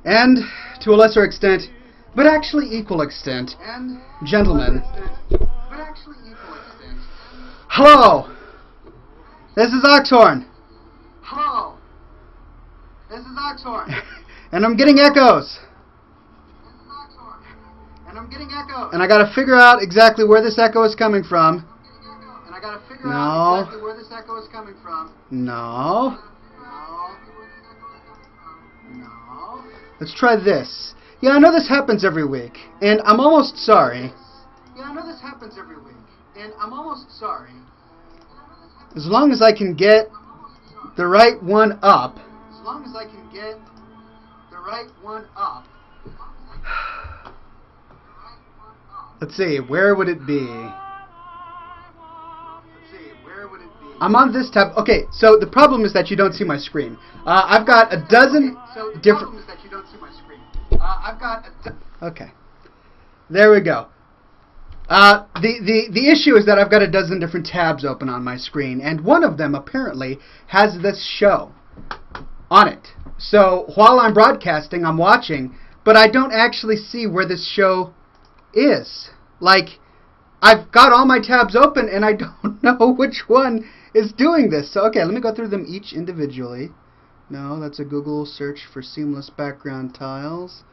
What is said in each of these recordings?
And, to a lesser extent, but actually equal extent, gentlemen, hello! This is Oxhorn! Hello! This is Oxhorn! And I'm getting echoes! And I gotta figure out exactly where this echo is coming from. No. Let's try this. Yeah, I know this happens every week, and I'm almost sorry. As long as I can get the right one up. Let's see, where would it be? I'm on this tab. Okay, so the problem is that you don't see my screen. I've got a dozen different... Okay. There we go. The issue is that I've got a dozen different tabs open on my screen, and one of them apparently has this show on it. So while I'm broadcasting, I'm watching, but I don't actually see where this show is. Like, I've got all my tabs open, and I don't know which one is doing this. So, okay, let me go through them each individually. No, that's a Google search for seamless background tiles.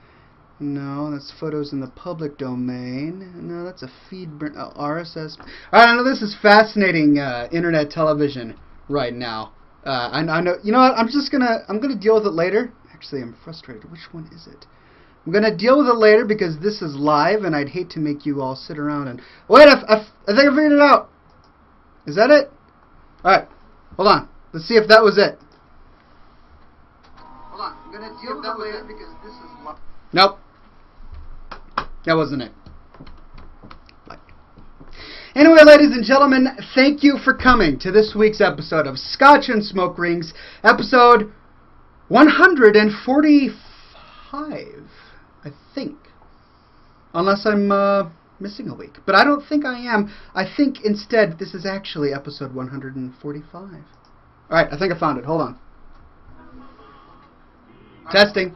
No, that's photos in the public domain. No, that's a feed RSS. Alright, I know this is fascinating internet television right now. I know. You know what? I'm gonna deal with it later. Actually, I'm frustrated. Which one is it? I'm gonna deal with it later because this is live, and I'd hate to make you all sit around and wait. I think I figured it out. Is that it? All right. Hold on. Let's see if that was it. I'm gonna deal with that later because this is live. Nope. That wasn't it. Anyway, ladies and gentlemen, thank you for coming to this week's episode of Scotch and Smoke Rings, episode 145, I think. Unless I'm missing a week. But I don't think I am. I think instead this is actually episode 145. Alright, I think I found it. Hold on. Testing.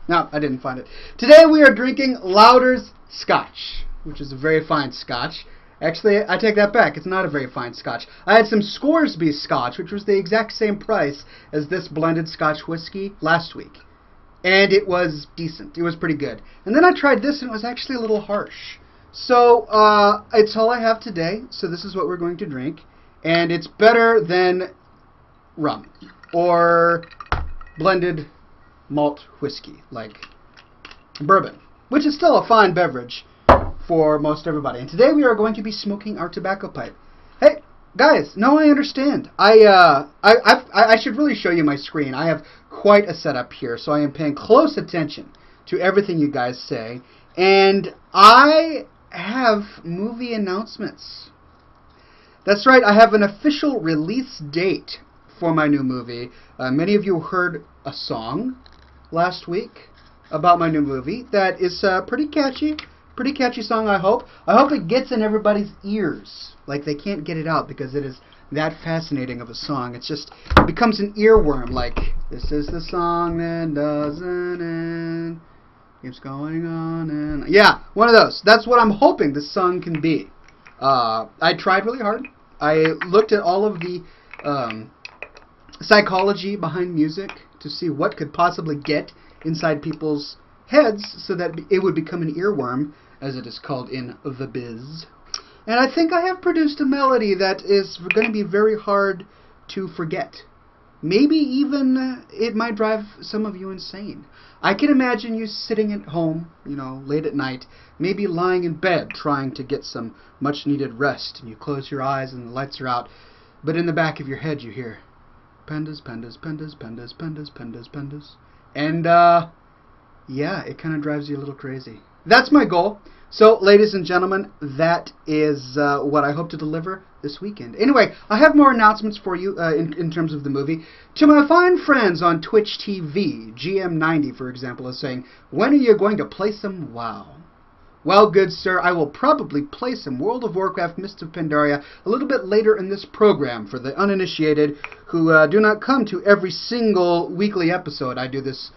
No, I didn't find it. Today we are drinking Lauder's Scotch, which is a very fine Scotch. Actually, I take that back. It's not a very fine Scotch. I had some Scoresby Scotch, which was the exact same price as this blended Scotch whiskey last week. And it was decent. It was pretty good. And then I tried this, and it was actually a little harsh. So, it's all I have today. So this is what we're going to drink. And it's better than rum or blended malt whiskey, like bourbon, which is still a fine beverage for most everybody. And today we are going to be smoking our tobacco pipe. Hey, guys, no, I understand. I should really show you my screen. I have quite a setup here, so I am paying close attention to everything you guys say. And I have movie announcements. That's right, I have an official release date for my new movie. Many of you heard a song last week about my new movie that is pretty catchy song. I hope it gets in everybody's ears, like they can't get it out because it is that fascinating of a song. It becomes an earworm, like this is the song that doesn't end, keeps going on and yeah, one of those. That's what I'm hoping this song can be. I tried really hard. I looked at all of the psychology behind music to see what could possibly get inside people's heads so that it would become an earworm, as it is called in the biz. And I think I have produced a melody that is going to be very hard to forget. Maybe even it might drive some of you insane. I can imagine you sitting at home, late at night, maybe lying in bed trying to get some much-needed rest, and you close your eyes and the lights are out, but in the back of your head you hear pandas, pandas, pandas, pandas, pandas, pandas, pandas. And, yeah, it kind of drives you a little crazy. That's my goal. So, ladies and gentlemen, that is what I hope to deliver this weekend. Anyway, I have more announcements for you in terms of the movie. To my fine friends on Twitch TV, GM90, for example, is saying, when are you going to play some WoW? Well, good sir, I will probably play some World of Warcraft Mists of Pandaria a little bit later in this program for the uninitiated who do not come to every single weekly episode. I do this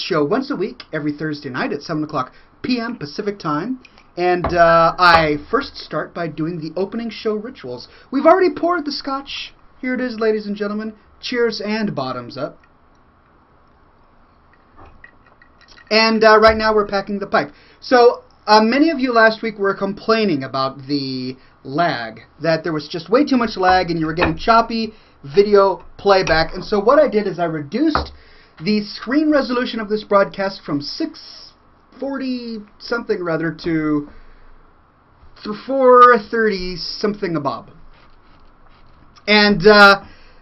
show once a week, every Thursday night at 7 o'clock p.m. Pacific Time. And I first start by doing the opening show rituals. We've already poured the scotch. Here it is, ladies and gentlemen. Cheers and bottoms up. And right now we're packing the pipe. So many of you last week were complaining about the lag, that there was just way too much lag and you were getting choppy video playback. And so what I did is I reduced the screen resolution of this broadcast from 640 something rather to 430 something above. And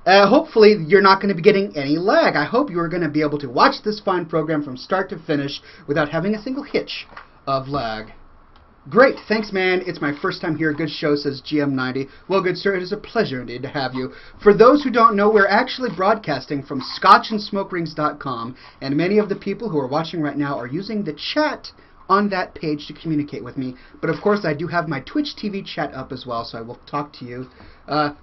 hopefully you're not going to be getting any lag. I hope you are going to be able to watch this fine program from start to finish without having a single hitch of lag. Great, thanks man, it's my first time here. Good show, says GM90. Well, good sir, it is a pleasure indeed to have you. For those who don't know, we're actually broadcasting from scotchandsmokerings.com, and many of the people who are watching right now are using the chat on that page to communicate with me. But of course I do have my Twitch TV chat up as well, so I will talk to you.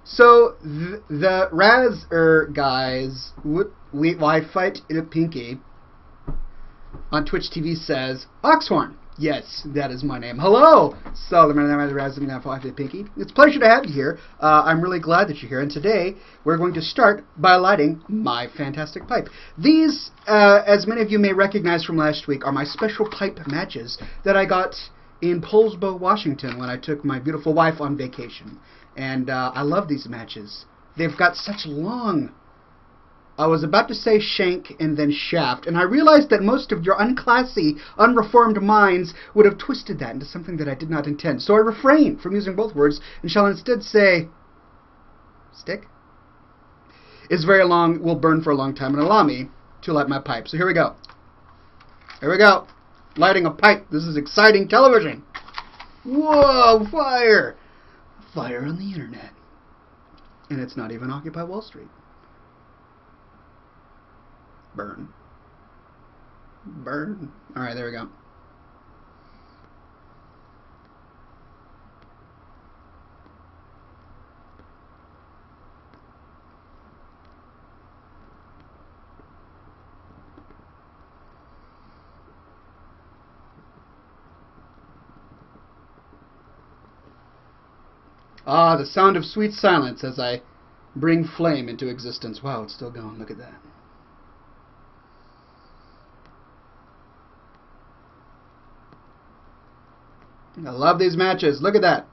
So the Raz guys, why fight in a pinky on Twitch TV says, Oxhorn. Yes, that is my name. Hello! So, the Pinky. It's a pleasure to have you here. I'm really glad that you're here. And today, we're going to start by lighting my fantastic pipe. These, as many of you may recognize from last week, are my special pipe matches that I got in Poulsbo, Washington, when I took my beautiful wife on vacation. And I love these matches. They've got such long... I was about to say shank and then shaft, and I realized that most of your unclassy, unreformed minds would have twisted that into something that I did not intend. So I refrain from using both words and shall instead say stick is very long, will burn for a long time, and allow me to light my pipe. So here we go. Here we go. Lighting a pipe. This is exciting television. Whoa, fire! Fire on the internet. And it's not even Occupy Wall Street. Burn. Burn. Alright, there we go. Ah, the sound of sweet silence as I bring flame into existence. Wow, it's still going. Look at that. I love these matches. Look at that.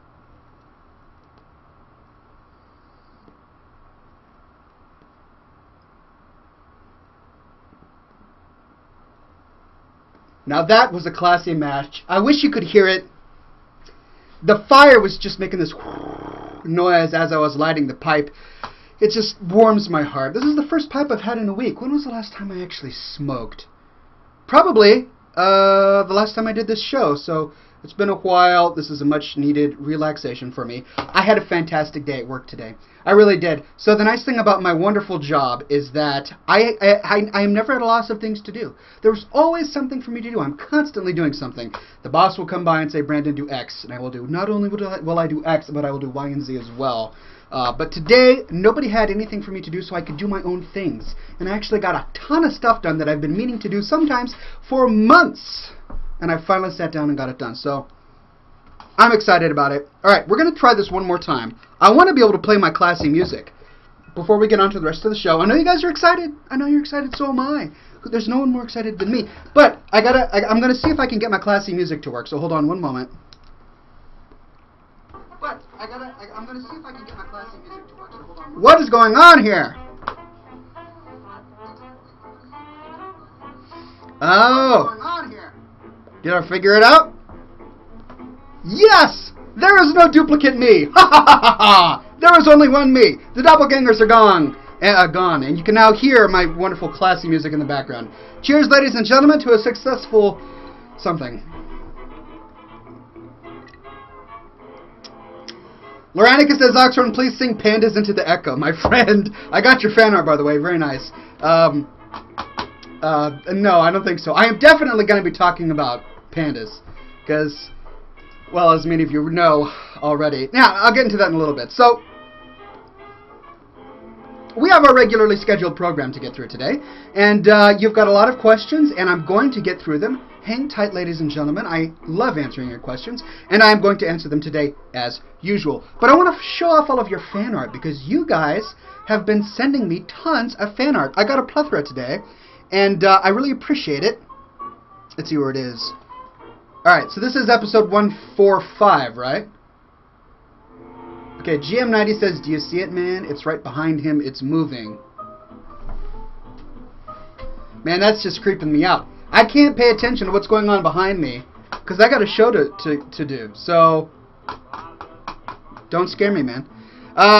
Now that was a classy match. I wish you could hear it. The fire was just making this noise as I was lighting the pipe. It just warms my heart. This is the first pipe I've had in a week. When was the last time I actually smoked? Probably the last time I did this show, so it's been a while. This is a much needed relaxation for me. I had a fantastic day at work today. I really did. So the nice thing about my wonderful job is that I am never at a loss of things to do. There's always something for me to do. I'm constantly doing something. The boss will come by and say, Brandon, do X. And I will do, not only will I do X, but I will do Y and Z as well. But today, nobody had anything for me to do, so I could do my own things. And I actually got a ton of stuff done that I've been meaning to do, sometimes for months. And I finally sat down and got it done. So I'm excited about it. Alright, we're going to try this one more time. I want to be able to play my classy music before we get on to the rest of the show. I know you guys are excited. I know you're excited, so am I. There's no one more excited than me. But I'm going to see if I can get my classy music to work. So hold on one moment. But I'm going to see if I can get my classy music to work. So hold on. What is going on here? Oh. What's going on here? Did I figure it out? Yes! There is no duplicate me! Ha ha ha ha ha! There is only one me! The doppelgangers are gone! And you can now hear my wonderful classy music in the background. Cheers, ladies and gentlemen, to a successful something. Loranica says, Oxhorn, please sing Pandas into the Echo. My friend, I got your fan art, by the way. Very nice. No, I don't think so. I am definitely going to be talking about pandas. Because, well, as many of you know already. Now, I'll get into that in a little bit. So, we have our regularly scheduled program to get through today. And you've got a lot of questions, and I'm going to get through them. Hang tight, ladies and gentlemen. I love answering your questions, and I'm going to answer them today as usual. But I want to show off all of your fan art, because you guys have been sending me tons of fan art. I got a plethora today, and I really appreciate it. Let's see where it is. Alright, so this is episode 145, right? Okay, GM90 says, do you see it, man? It's right behind him. It's moving. Man, that's just creeping me out. I can't pay attention to what's going on behind me because I got a show to do. So, don't scare me, man.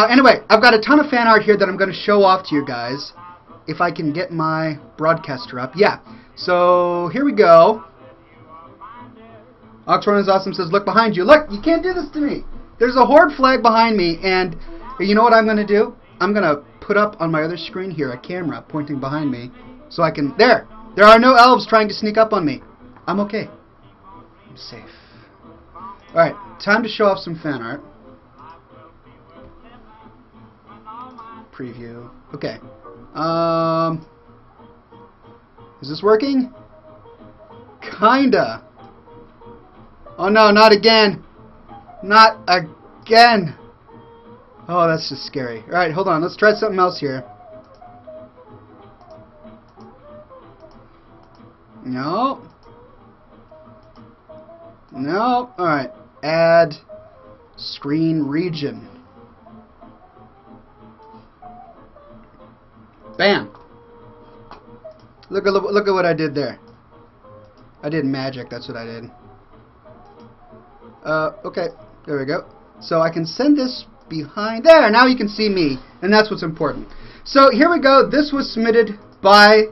Anyway, I've got a ton of fan art here that I'm going to show off to you guys. If I can get my broadcaster up. Yeah. So, here we go. Oxhorn is awesome says, look behind you. Look, you can't do this to me. There's a Horde flag behind me, and you know what I'm going to do? I'm going to put up on my other screen here a camera pointing behind me so I can... There! There are no elves trying to sneak up on me. I'm okay. I'm safe. Alright, time to show off some fan art. Preview. Okay. Is this working? Kinda. Oh no, not again. Not again. Oh, that's just scary. Alright, hold on. Let's try something else here. No. No. Alright. Add screen region. Bam. Look at what I did there. I did magic. That's what I did. Okay. There we go. So I can send this behind there. Now you can see me, and that's what's important. So here we go. This was submitted by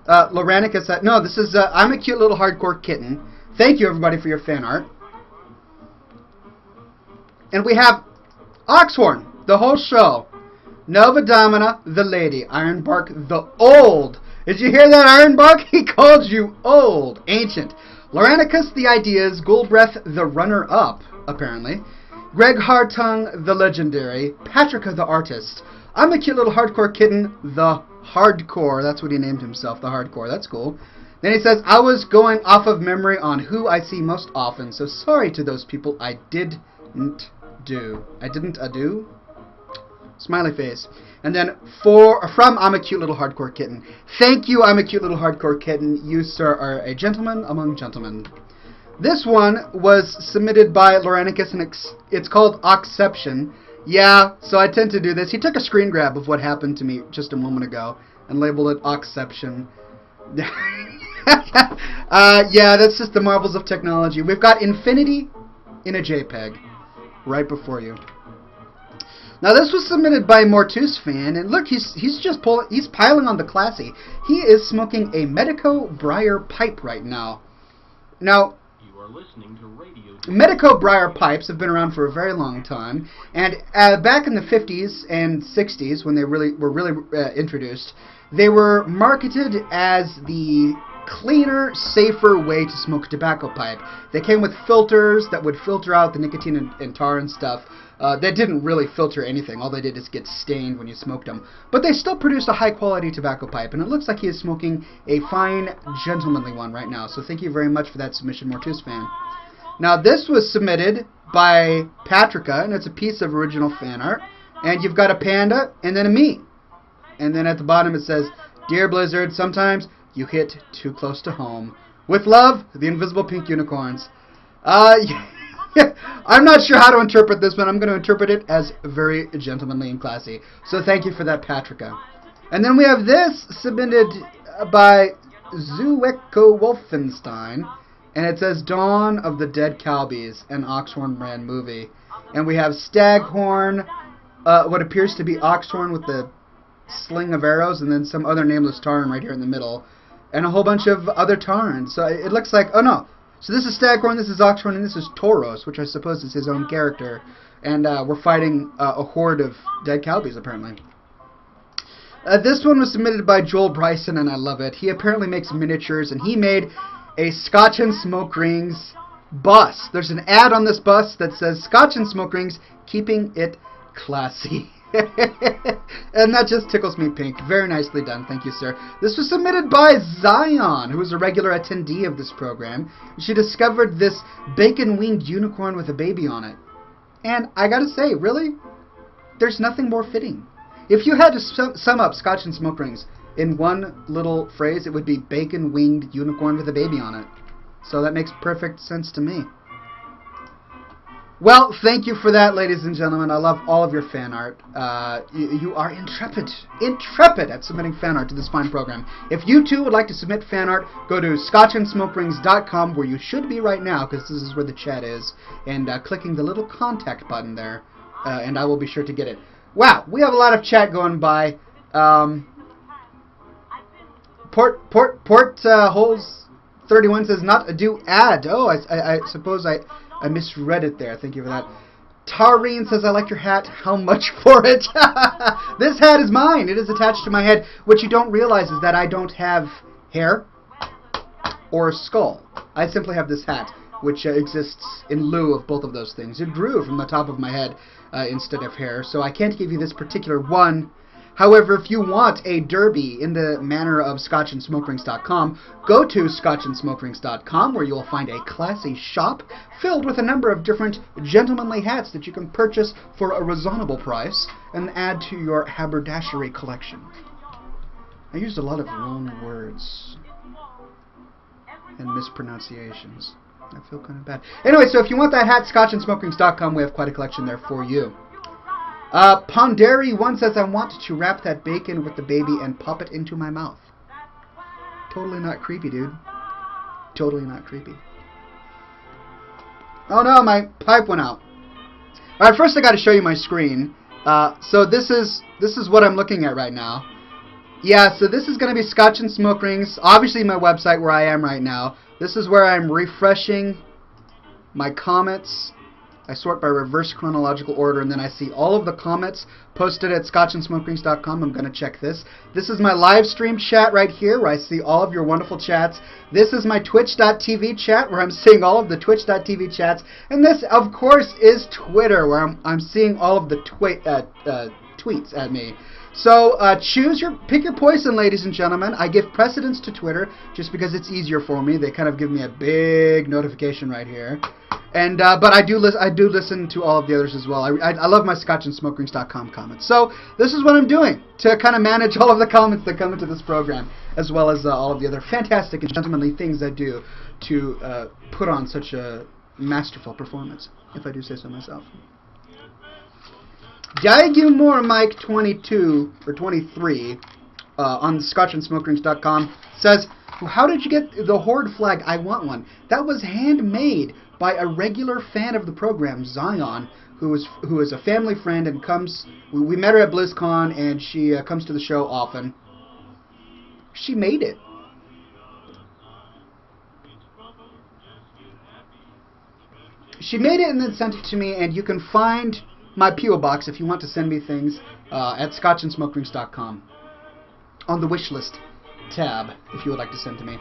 Loranicus. No, this is I'm a cute little hardcore kitten. Thank you everybody for your fan art. And we have Oxhorn, the whole show. Nova Domina, the lady. Ironbark, the old. Did you hear that, Ironbark? He called you old, ancient. Loranicus, the ideas. Ghoulbreath, the runner-up, apparently. Greg Hartung, the legendary. Patricia, the artist. I'm a cute little hardcore kitten, the hardcore. That's what he named himself, the hardcore. That's cool. Then he says, I was going off of memory on who I see most often, so sorry to those people I didn't do. I didn't ado? Smiley face. And then from I'm a cute little hardcore kitten. Thank you, I'm a cute little hardcore kitten. You, sir, are a gentleman among gentlemen. This one was submitted by Loranicus, and it's called Oxception. Yeah, so I tend to do this. He took a screen grab of what happened to me just a moment ago and labeled it Oxception. Yeah, that's just the marvels of technology. We've got infinity in a JPEG right before you. Now this was submitted by Mortus fan, and look, he's piling on the classy. He is smoking a Medico Briar pipe right now. Now, listening to radio. Medico Briar pipes have been around for a very long time, and back in the 50s and 60s, when they were really introduced, they were marketed as the cleaner, safer way to smoke a tobacco pipe. They came with filters that would filter out the nicotine and tar and stuff. That didn't really filter anything. All they did is get stained when you smoked them. But they still produced a high-quality tobacco pipe, and it looks like he is smoking a fine, gentlemanly one right now. So thank you very much for that submission, Mortus fan. Now, this was submitted by Patricia, and it's a piece of original fan art. And you've got a panda, and then a me. And then at the bottom it says, Dear Blizzard, sometimes you hit too close to home. With love, the invisible pink unicorns. I'm not sure how to interpret this, but I'm going to interpret it as very gentlemanly and classy. So thank you for that, Patricia. And then we have this submitted by Zueko Wolfenstein, and it says Dawn of the Dead Cowbies, an Oxhorn brand movie. And we have Staghorn, what appears to be Oxhorn with the sling of arrows, and then some other nameless Tauren right here in the middle, and a whole bunch of other Taurens. So it looks like, oh no. So this is Staghorn, this is Oxhorn, and this is Tauros, which I suppose is his own character. And we're fighting a horde of dead cowbies, apparently. This one was submitted by Joel Bryson, and I love it. He apparently makes miniatures, and he made a Scotch and Smoke Rings bus. There's an ad on this bus that says Scotch and smoke rings, keeping it classy. And that just tickles me pink. Very nicely done. Thank you, sir. This was submitted by Zion, who is a regular attendee of this program. She discovered this bacon-winged unicorn with a baby on it. And I gotta say, really? There's nothing more fitting. If you had to sum up Scotch and smoke rings in one little phrase, it would be bacon-winged unicorn with a baby on it. So that makes perfect sense to me. Well, thank you for that, ladies and gentlemen. I love all of your fan art. You are intrepid at submitting fan art to this fine program. If you too would like to submit fan art, go to scotchandsmokerings.com, where you should be right now, because this is where the chat is, and clicking the little contact button there, and I will be sure to get it. Wow, we have a lot of chat going by. Holes 31 says not a do ad. Oh, I suppose I misread it there. Thank you for that. Tareen says, I like your hat. How much for it? This hat is mine. It is attached to my head. What you don't realize is that I don't have hair or a skull. I simply have this hat, which exists in lieu of both of those things. It grew from the top of my head instead of hair, so I can't give you this particular one. However, if you want a derby in the manner of scotchandsmokerings.com, go to scotchandsmokerings.com, where you will find a classy shop filled with a number of different gentlemanly hats that you can purchase for a reasonable price and add to your haberdashery collection. I used a lot of wrong words and mispronunciations. I feel kind of bad. Anyway, so if you want that hat, scotchandsmokerings.com, we have quite a collection there for you. Pandaren Are says, I want to wrap that bacon with the baby and pop it into my mouth. Totally not creepy, dude. Totally not creepy. Oh no, my pipe went out. Alright, first I gotta show you my screen. So this is what I'm looking at right now. Yeah, so this is gonna be Scotch and Smoke Rings. Obviously my website where I am right now. This is where I'm refreshing my comments. I sort by reverse chronological order, and then I see all of the comments posted at scotchandsmokerings.com. I'm going to check this. This is my live stream chat right here, where I see all of your wonderful chats. This is my twitch.tv chat, where I'm seeing all of the twitch.tv chats. And this, of course, is Twitter, where I'm seeing all of the tweets at me. So pick your poison, ladies and gentlemen. I give precedence to Twitter just because it's easier for me. They kind of give me a big notification right here. And but I do listen to all of the others as well. I love my scotchandsmokerings.com comments. So this is what I'm doing to kind of manage all of the comments that come into this program, as well as all of the other fantastic and gentlemanly things I do to put on such a masterful performance, if I do say so myself. More Mike 22 or 23 on scotchandsmokerings.com says, how did you get the Horde flag? I want one. That was handmade by a regular fan of the program, Zion, who is a family friend and comes. We met her at BlizzCon, and she comes to the show often. She made it. She made it and then sent it to me, and you can find my P.O. box if you want to send me things at scotchandsmokerings.com on the wish list tab if you would like to send to me.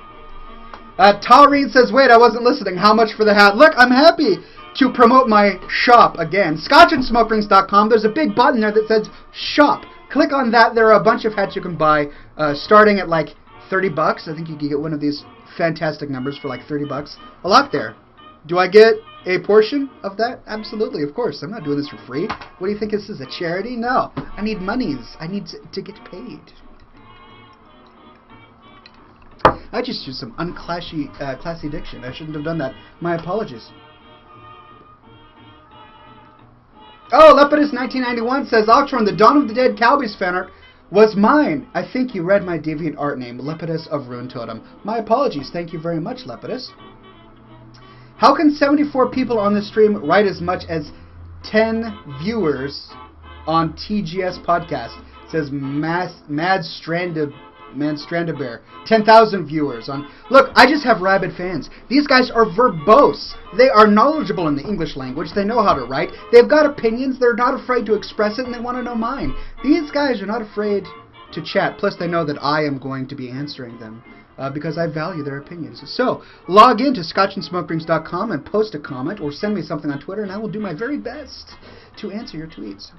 Tareen says, wait, I wasn't listening. How much for the hat? Look, I'm happy to promote my shop again. Scotchandsmokerings.com. There's a big button there that says shop. Click on that. There are a bunch of hats you can buy starting at like $30. I think you can get one of these fantastic numbers for like $30. A lot there. Do I get a portion of that? Absolutely, of course. I'm not doing this for free. What do you think this is, a charity? No. I need monies. I need to get paid. I just used some classy diction. I shouldn't have done that. My apologies. Oh, Lepidus1991 says, Oxhorn, the Dawn of the Dead Cowboys fan art was mine. I think you read my deviant art name, Lepidus of Rune Totem. My apologies. Thank you very much, Lepidus. How can 74 people on the stream write as much as 10 viewers on TGS podcast? It says Mad Stranded Bear. 10,000 viewers on. Look, I just have rabid fans. These guys are verbose. They are knowledgeable in the English language. They know how to write. They've got opinions. They're not afraid to express it, and they want to know mine. These guys are not afraid to chat. Plus, they know that I am going to be answering them because I value their opinions. So, log in to scotchandsmokerings.com and post a comment or send me something on Twitter, and I will do my very best to answer your tweets.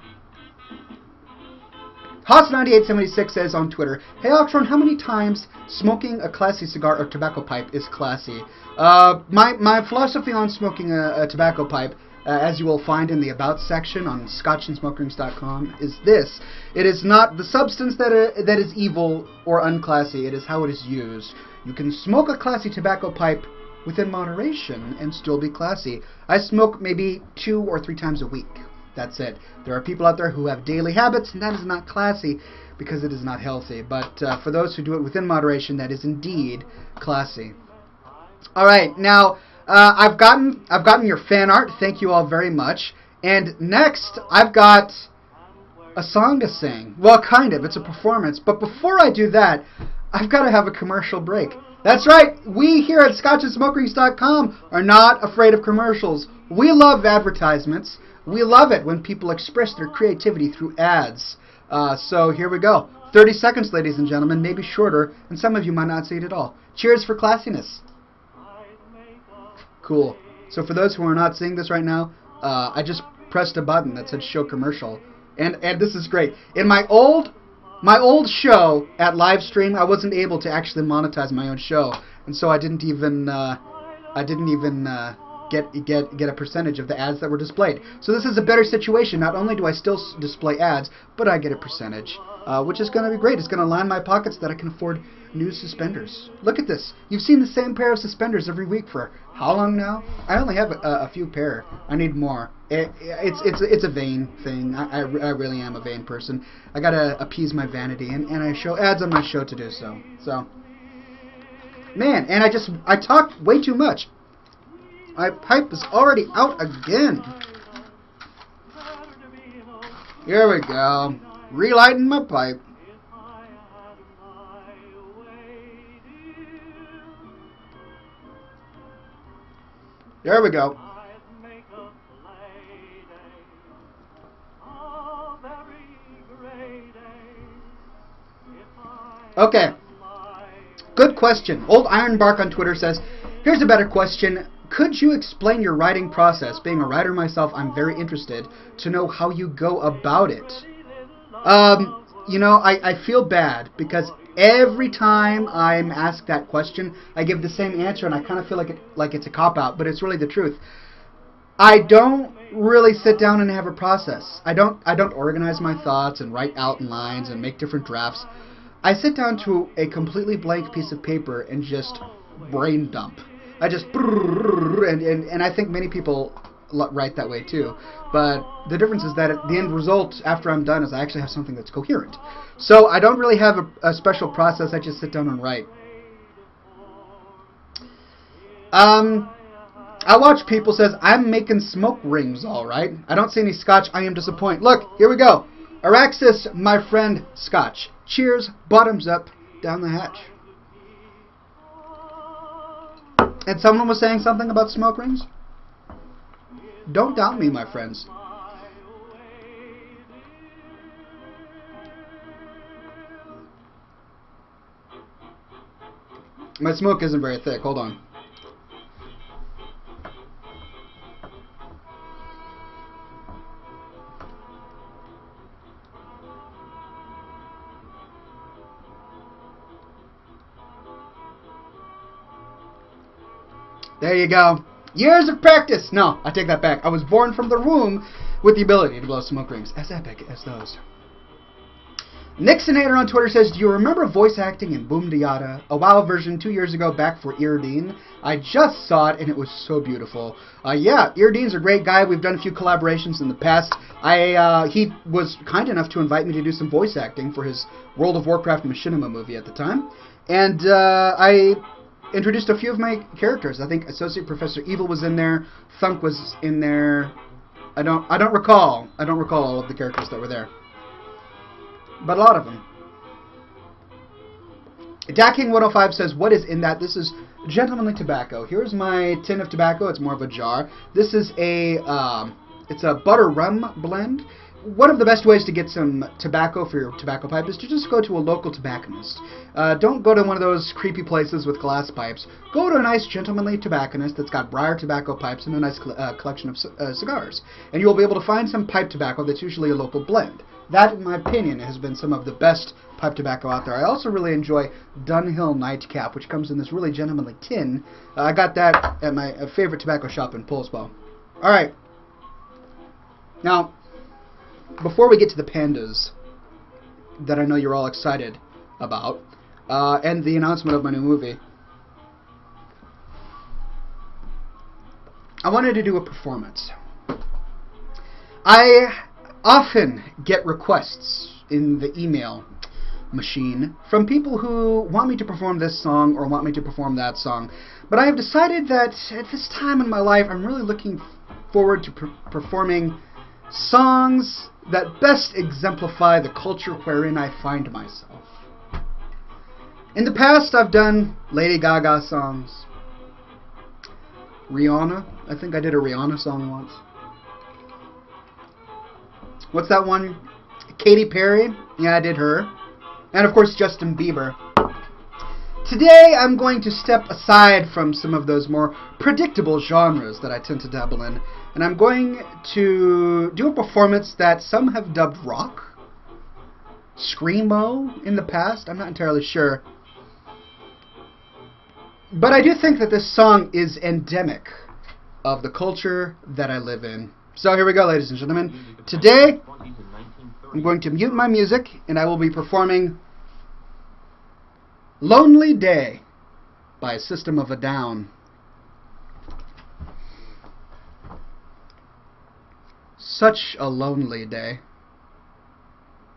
Haas9876 says on Twitter, "Hey Oxhorn, how many times smoking a classy cigar or tobacco pipe is classy?" My philosophy on smoking a tobacco pipe, as you will find in the About section on scotchandsmokerings.com, is this. It is not the substance that is evil or unclassy, it is how it is used. You can smoke a classy tobacco pipe within moderation and still be classy. I smoke maybe 2 or 3 times a week. That's it. There are people out there who have daily habits, and that is not classy because it is not healthy. But for those who do it within moderation, that is indeed classy. All right, now I've gotten your fan art. Thank you all very much. And next, I've got a song to sing. Well, kind of. It's a performance. But before I do that, I've got to have a commercial break. That's right. We here at scotchandsmokerings.com are not afraid of commercials. We love advertisements. We love it when people express their creativity through ads. So here we go. 30 seconds, ladies and gentlemen, maybe shorter, and some of you might not see it at all. Cheers for classiness. Cool. So for those who are not seeing this right now, I just pressed a button that said show commercial. And this is great. In my old show at Livestream, I wasn't able to actually monetize my own show, and so I didn't even get a percentage of the ads that were displayed. So this is a better situation. Not only do I still display ads, but I get a percentage, which is going to be great. It's going to line my pockets that I can afford new suspenders. Look at this. You've seen the same pair of suspenders every week for how long now? I only have a few pair. I need more. It's a vain thing. I really am a vain person. I gotta appease my vanity, and I show ads on my show to do so. So, man, and I talk way too much. My pipe is already out again. Here we go. Relighting my pipe. There we go. Okay. Good question. Old Ironbark on Twitter says, "Here's a better question. Could you explain your writing process? Being a writer myself, I'm very interested to know how you go about it." You know, I feel bad because every time I'm asked that question, I give the same answer, and I kind of feel like it's a cop-out, but it's really the truth. I don't really sit down and have a process. I don't organize my thoughts and write outlines and make different drafts. I sit down to a completely blank piece of paper and just brain dump. I just and I think many people write that way too. But the difference is that the end result after I'm done is I actually have something that's coherent. So I don't really have a special process. I just sit down and write. I watch people says, "I'm making smoke rings, all right. I don't see any scotch. I am disappointed." Look, here we go. Araxis, my friend, scotch. Cheers, bottoms up, down the hatch. And someone was saying something about smoke rings? Don't doubt me, my friends. My smoke isn't very thick. Hold on. There you go. Years of practice. No, I take that back. I was born from the womb with the ability to blow smoke rings. As epic as those. Nixonator on Twitter says, "Do you remember voice acting in Boom Diata? A WoW version 2 years ago back for Irdine. I just saw it and it was so beautiful." Yeah, Irdine's a great guy. We've done a few collaborations in the past. He was kind enough to invite me to do some voice acting for his World of Warcraft Machinima movie at the time. And I introduced a few of my characters. I think Associate Professor Evil was in there. Thunk was in there. I don't recall all of the characters that were there, but a lot of them. Daking 105 says, "What is in that?" This is gentlemanly tobacco. Here's my tin of tobacco. It's more of a jar. This is it's a butter rum blend. one of the best ways to get some tobacco for your tobacco pipe is to just go to a local tobacconist. Don't go to one of those creepy places with glass pipes. Go to a nice gentlemanly tobacconist that's got briar tobacco pipes and a nice collection of cigars. And you'll be able to find some pipe tobacco that's usually a local blend. That, in my opinion, has been some of the best pipe tobacco out there. I also really enjoy Dunhill Nightcap, which comes in this really gentlemanly tin. I got that at my favorite tobacco shop in Poulsbo. Alright. Now, before we get to the pandas that I know you're all excited about, and the announcement of my new movie, I wanted to do a performance. I often get requests in the email machine from people who want me to perform this song or want me to perform that song, but I have decided that at this time in my life I'm really looking forward to performing songs that best exemplify the culture wherein I find myself. In the past I've done Lady Gaga songs, Rihanna. I think I did a Rihanna song once. What's that one? Katy Perry? Yeah, I did her. And of course Justin Bieber. Today I'm going to step aside from some of those more predictable genres that I tend to dabble in, and I'm going to do a performance that some have dubbed rock, screamo in the past. I'm not entirely sure. But I do think that this song is endemic of the culture that I live in. So here we go, ladies and gentlemen. Today, I'm going to mute my music, and I will be performing Lonely Day by System of a Down. Such a lonely day,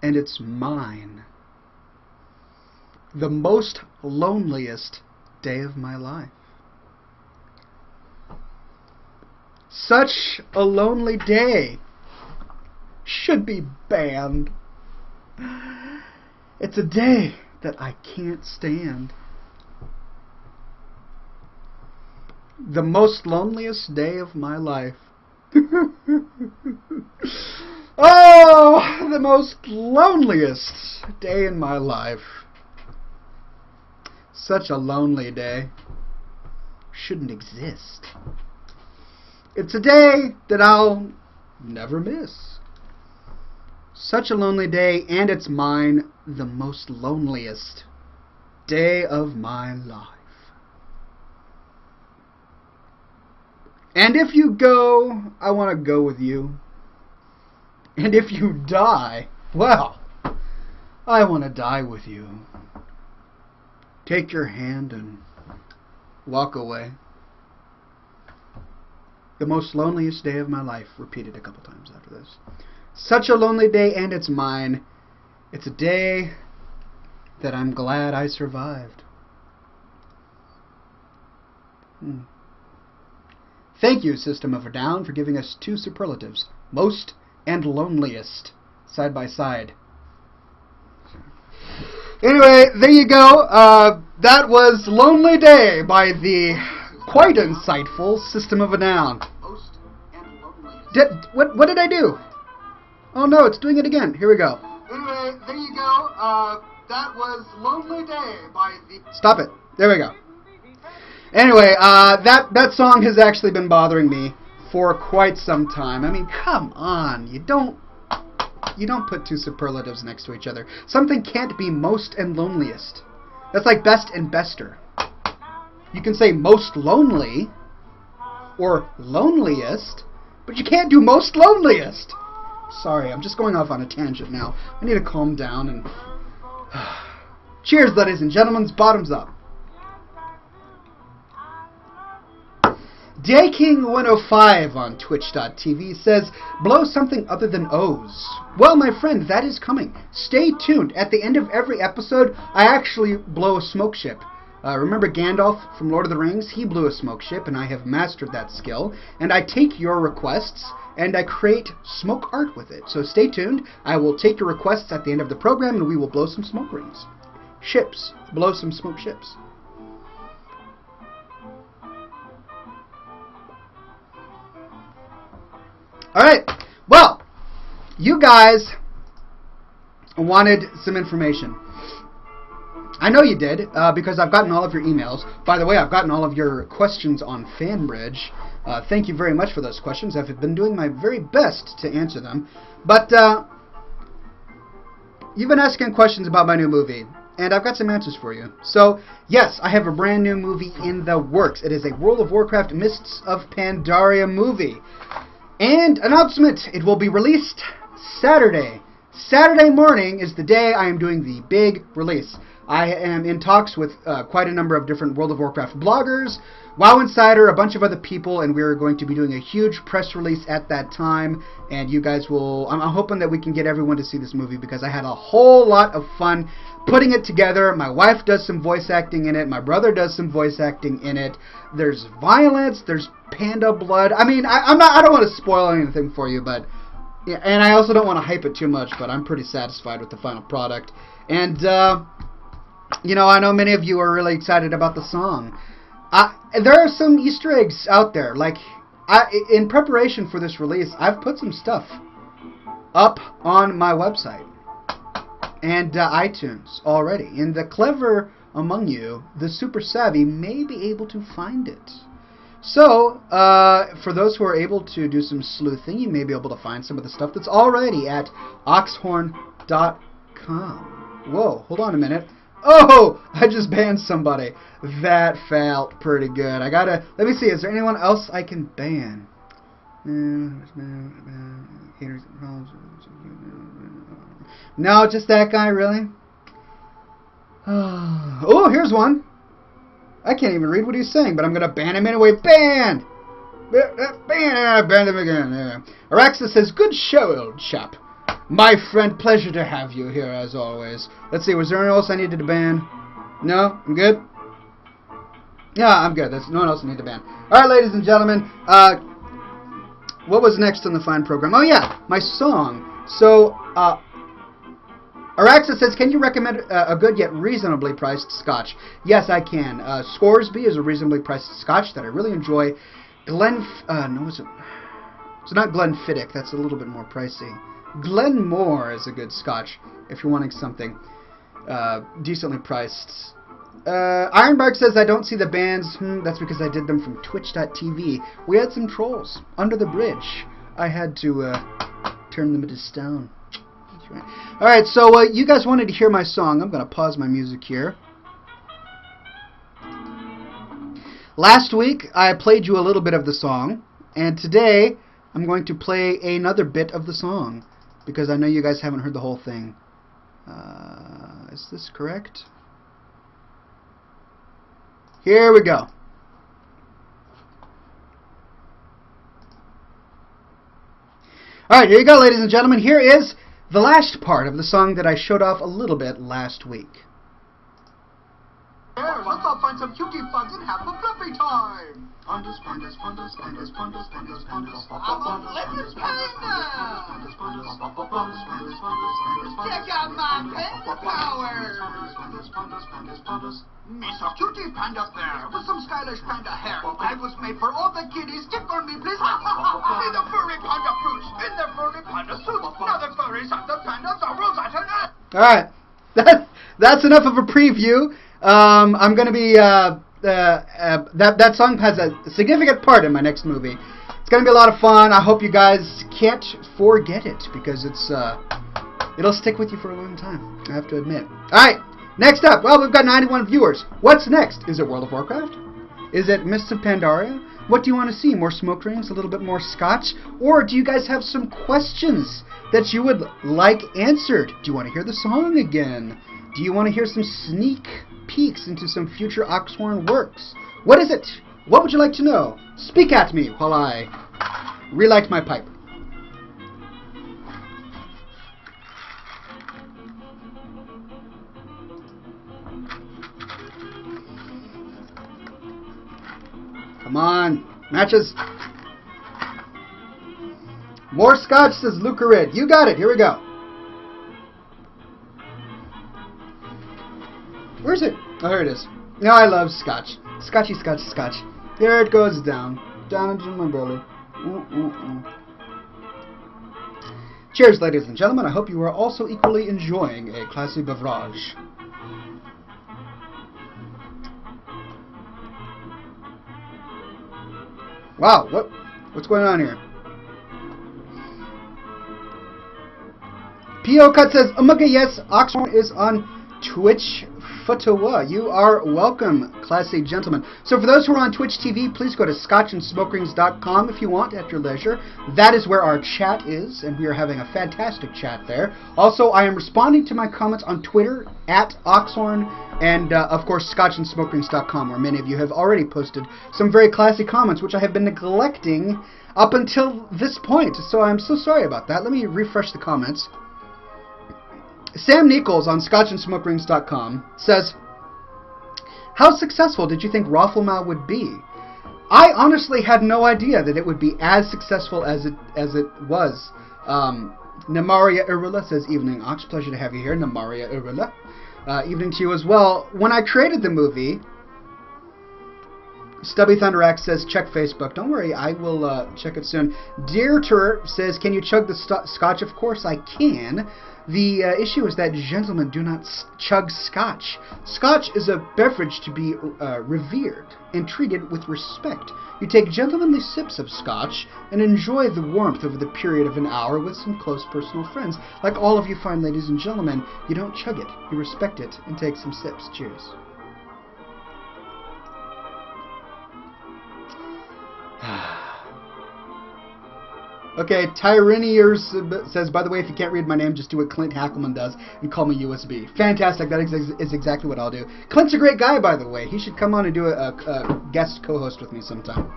and it's mine. The most loneliest day of my life. Such a lonely day should be banned. It's a day that I can't stand. The most loneliest day of my life. Oh, the most loneliest day in my life. Such a lonely day shouldn't exist. It's a day that I'll never miss. Such a lonely day, and it's mine, the most loneliest day of my life. And if you go, I want to go with you. And if you die, well, I want to die with you. Take your hand and walk away. The most loneliest day of my life, repeated a couple times after this. Such a lonely day, and it's mine. It's a day that I'm glad I survived. Thank you, System of a Down, for giving us two superlatives, most and loneliest, side by side. Anyway, there you go. That was Lonely Day by the quite insightful System of a Down. What did I do? Oh no, it's doing it again. Here we go. Anyway, there you go. That was Lonely Day by the... Stop it. There we go. Anyway, that song has actually been bothering me for quite some time. I mean, come on. You don't put two superlatives next to each other. Something can't be most and loneliest. That's like best and bester. You can say most lonely or loneliest, but you can't do most loneliest. Sorry, I'm just going off on a tangent now. I need to calm down and... Cheers, ladies and gentlemen. Bottoms up. DayKing105 on Twitch.tv says, blow something other than O's. Well, my friend, that is coming. Stay tuned. At the end of every episode, I actually blow a smoke ship. Remember Gandalf from Lord of the Rings? He blew a smoke ship, and I have mastered that skill. And I take your requests, and I create smoke art with it. So stay tuned. I will take your requests at the end of the program, and we will blow some smoke rings. Ships. Blow some smoke ships. Alright, well, you guys wanted some information. I know you did, because I've gotten all of your emails. By the way, I've gotten all of your questions on FanBridge. Thank you very much for those questions. I've been doing my very best to answer them. But you've been asking questions about my new movie, and I've got some answers for you. So, yes, I have a brand new movie in the works. It is a World of Warcraft Mists of Pandaria movie. And announcement, it will be released Saturday. Saturday morning is the day I am doing the big release. I am in talks with quite a number of different World of Warcraft bloggers, WoW Insider, a bunch of other people, and we're going to be doing a huge press release at that time. And you guys will... I'm hoping that we can get everyone to see this movie because I had a whole lot of fun putting it together. My wife does some voice acting in it. My brother does some voice acting in it. There's violence. There's panda blood. I mean, I don't want to spoil anything for you, but... Yeah, and I also don't want to hype it too much, but I'm pretty satisfied with the final product. And, you know, I know many of you are really excited about the song. There are some Easter eggs out there. Like, in preparation for this release, I've put some stuff up on my website and iTunes already. And the clever among you, the super savvy, may be able to find it. So, for those who are able to do some sleuthing, you may be able to find some of the stuff that's already at Oxhorn.com. Whoa, hold on a minute. Oh, I just banned somebody. That felt pretty good. I gotta, let me see, is there anyone else I can ban? No, just that guy, really? Oh, here's one. I can't even read what he's saying, but I'm gonna ban him anyway. Ban! Ban him again. Yeah. Araxa says, good show, old chap. My friend, pleasure to have you here, as always. Let's see, was there anyone else I needed to ban? No? I'm good? Yeah, I'm good. There's no one else I need to ban. Alright, ladies and gentlemen, what was next on the fine program? Oh, yeah, my song. So, Araxa says, can you recommend a good yet reasonably priced Scotch? Yes, I can. Scoresby is a reasonably priced Scotch that I really enjoy. No, it's not Glenfiddich. That's a little bit more pricey. Glenmore is a good Scotch if you're wanting something decently priced. Ironbark says, I don't see the bands. That's because I did them from Twitch.tv. We had some trolls under the bridge. I had to turn them into stone. That's right. Alright, so you guys wanted to hear my song. I'm going to pause my music here. Last week, I played you a little bit of the song. And today, I'm going to play another bit of the song. Because I know you guys haven't heard the whole thing. Is this correct? Here we go. Alright, here you go, ladies and gentlemen. Here is the last part of the song that I showed off a little bit last week. Let's all find some cutie fun and have a fluffy time. Pandas, pandas, pandas, pandas, pandas, pandas, pandas. Let's check out my panda powers. Miss a cutie panda bear with some stylish panda hair. I was made for all the kiddies. Skip on me, please. In the furry panda fruits, in the furry panda suits. Now the furries and the pandas are rules at an end. All right, that's enough of a preview. I'm going to be, that song has a significant part in my next movie. It's going to be a lot of fun. I hope you guys can't forget it, because it'll stick with you for a long time, I have to admit. Alright, next up, well, we've got 91 viewers. What's next? Is it World of Warcraft? Is it Mists of Pandaria? What do you want to see? More smoke rings, a little bit more Scotch? Or do you guys have some questions that you would like answered? Do you want to hear the song again? Do you want to hear some sneak peeks into some future Oxhorn works? What is it? What would you like to know? Speak at me while I relight my pipe. Come on, matches. More Scotch, says Lucarid. You got it. Here we go. Where's it? Oh, here it is. No, I love Scotch. Scotchy, Scotch, Scotch. There it goes down. Down into my belly. Cheers, ladies and gentlemen. I hope you are also equally enjoying a classy beverage. Wow, what's going on here? P.O. Cut says, Umaga, yes, Oxhorn is on Twitch. Fatawa. You are welcome, classy gentlemen. So for those who are on Twitch TV, please go to scotchandsmokerings.com if you want at your leisure. That is where our chat is, and we are having a fantastic chat there. Also, I am responding to my comments on Twitter, at Oxhorn, and of course scotchandsmokerings.com, where many of you have already posted some very classy comments, which I have been neglecting up until this point. So I'm so sorry about that. Let me refresh the comments. Sam Nichols on scotchandsmokerings.com says, how successful did you think Rafflemal would be? I honestly had no idea that it would be as successful as it was. Namaria Irula says, evening, Ox. Pleasure to have you here. Namaria Irula. Evening to you as well. When I created the movie, Stubby Thunderax says, check Facebook. Don't worry, I will check it soon. Dear Tur says, can you chug the scotch? Of course I can. The issue is that gentlemen do not chug scotch. Scotch is a beverage to be revered and treated with respect. You take gentlemanly sips of scotch and enjoy the warmth over the period of an hour with some close personal friends. Like all of you fine ladies and gentlemen, you don't chug it, you respect it and take some sips. Cheers. Okay, Tyreniers says, by the way, if you can't read my name, just do what Clint Hackelman does and call me USB. Fantastic, that is exactly what I'll do. Clint's a great guy, by the way. He should come on and do a guest co-host with me sometime.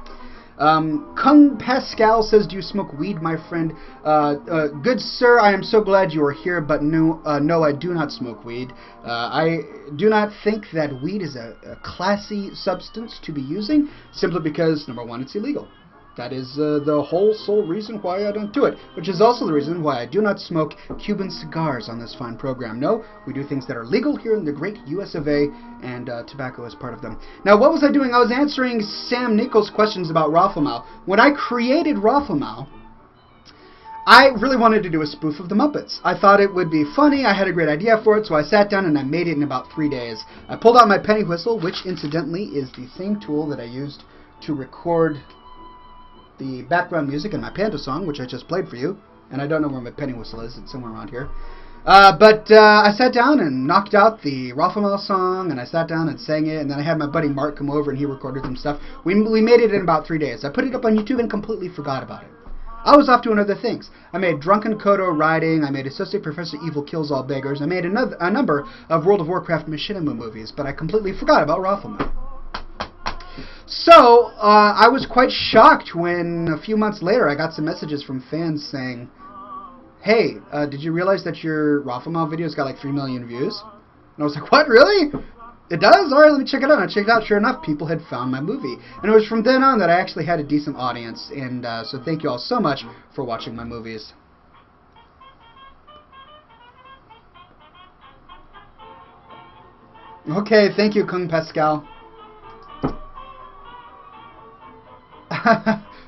Kung Pascal says, do you smoke weed, my friend? Good sir, I am so glad you are here, but no, I do not smoke weed. I do not think that weed is a classy substance to be using, simply because, number one, it's illegal. That is the whole sole reason why I don't do it, which is also the reason why I do not smoke Cuban cigars on this fine program. No, we do things that are legal here in the great US of A, and tobacco is part of them. Now, what was I doing? I was answering Sam Nichols' questions about Rafflemal. When I created Rafflemal, I really wanted to do a spoof of the Muppets. I thought it would be funny, I had a great idea for it, so I sat down and I made it in about 3 days. I pulled out my penny whistle, which incidentally is the same tool that I used to record the background music in my Panda song, which I just played for you, and I don't know where my penny whistle is, it's somewhere around here. But I sat down and knocked out the Rafflemal song, and I sat down and sang it, and then I had my buddy Mark come over and he recorded some stuff. We made it in about 3 days. I put it up on YouTube and completely forgot about it. I was off doing other things. I made Drunken Kodo Riding, I made Associate Professor Evil Kills All Beggars, I made a number of World of Warcraft machinima movies, but I completely forgot about Rafflemal. So, I was quite shocked when a few months later I got some messages from fans saying, hey, did you realize that your Rafflemal video's got like 3 million views? And I was like, what, really? It does? Alright, let me check it out. And I checked it out, sure enough, people had found my movie. And it was from then on that I actually had a decent audience, and so thank you all so much for watching my movies. Okay, thank you, Kung Pascal.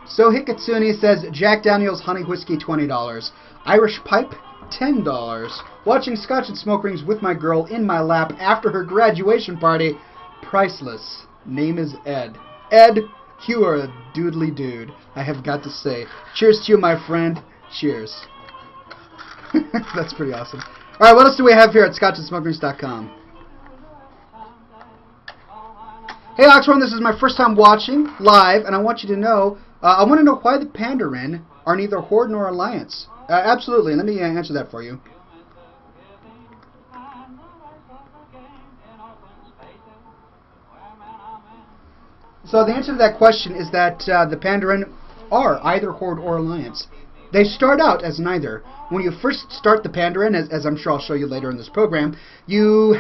So Hikatsuni says, Jack Daniels Honey Whiskey, $20. Irish Pipe, $10. Watching Scotch and Smoke Rings with my girl in my lap after her graduation party, priceless. Name is Ed. Ed, you are a doodly dude, I have got to say. Cheers to you, my friend. Cheers. That's pretty awesome. Alright, what else do we have here at scotchandsmokerings.com? Hey Oxhorn, this is my first time watching live, and I want you to know, I want to know why the Pandaren are neither Horde nor Alliance. Absolutely, let me answer that for you. So the answer to that question is that the Pandaren are either Horde or Alliance. They start out as neither. When you first start the Pandaren, as I'm sure I'll show you later in this program, you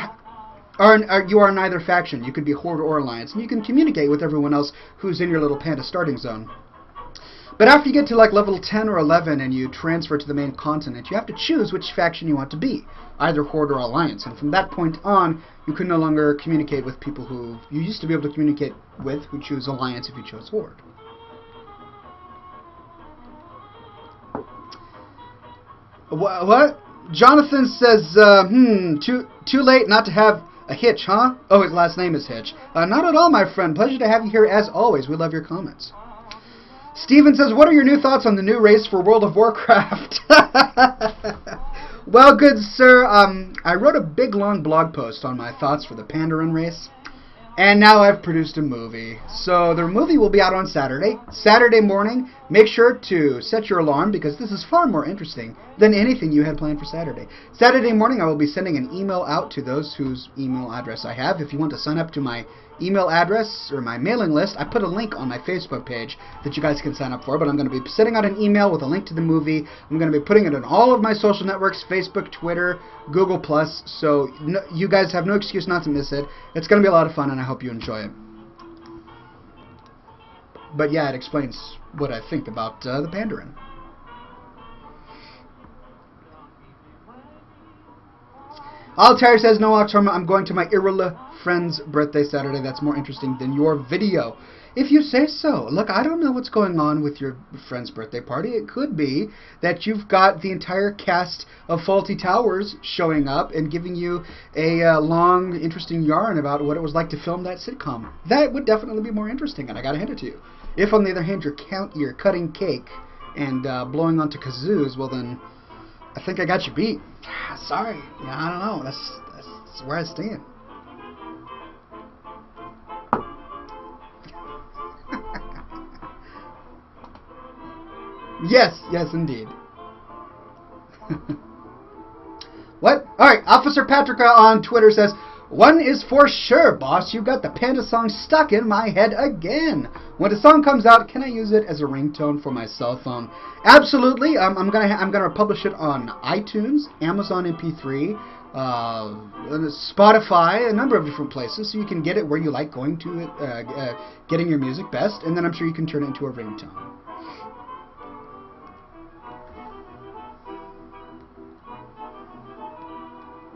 are neither faction. You could be Horde or Alliance, and you can communicate with everyone else who's in your little Panda starting zone. But after you get to like level 10 or 11 and you transfer to the main continent, you have to choose which faction you want to be, either Horde or Alliance. And from that point on, you can no longer communicate with people who you used to be able to communicate with who choose Alliance if you chose Horde. What? Jonathan says, too late not to have a Hitch, huh? Oh, his last name is Hitch. Not at all, my friend. Pleasure to have you here as always. We love your comments. Steven says, what are your new thoughts on the new race for World of Warcraft? Well, good sir, I wrote a big long blog post on my thoughts for the Pandaren race. And now I've produced a movie. So the movie will be out on Saturday. Saturday morning, make sure to set your alarm because this is far more interesting than anything you had planned for Saturday. Saturday morning, I will be sending an email out to those whose email address I have. If you want to sign up to my email address or my mailing list, I put a link on my Facebook page that you guys can sign up for. But I'm going to be sending out an email with a link to the movie. I'm going to be putting it on all of my social networks, Facebook, Twitter, Google+. So you guys have no excuse not to miss it. It's going to be a lot of fun, and I hope you enjoy it. But yeah, it explains what I think about the Pandaren. Altair says, no, Oxhorn, I'm going to my Irula friend's birthday Saturday. That's more interesting than your video. If you say so. Look, I don't know what's going on with your friend's birthday party. It could be that you've got the entire cast of Faulty Towers showing up and giving you a long, interesting yarn about what it was like to film that sitcom. That would definitely be more interesting, and I gotta hand it to you. If, on the other hand, you're cutting cake and blowing onto kazoos, well then, I think I got you beat. Sorry. Yeah, I don't know. That's where I stand. Yes, indeed. What? Alright, Officer Patrick on Twitter says, one is for sure, boss. You got the Panda song stuck in my head again. When the song comes out, can I use it as a ringtone for my cell phone? Absolutely. I'm gonna publish it on iTunes, Amazon MP3, Spotify, a number of different places, so you can get it where you like going to it, getting your music best, and then I'm sure you can turn it into a ringtone.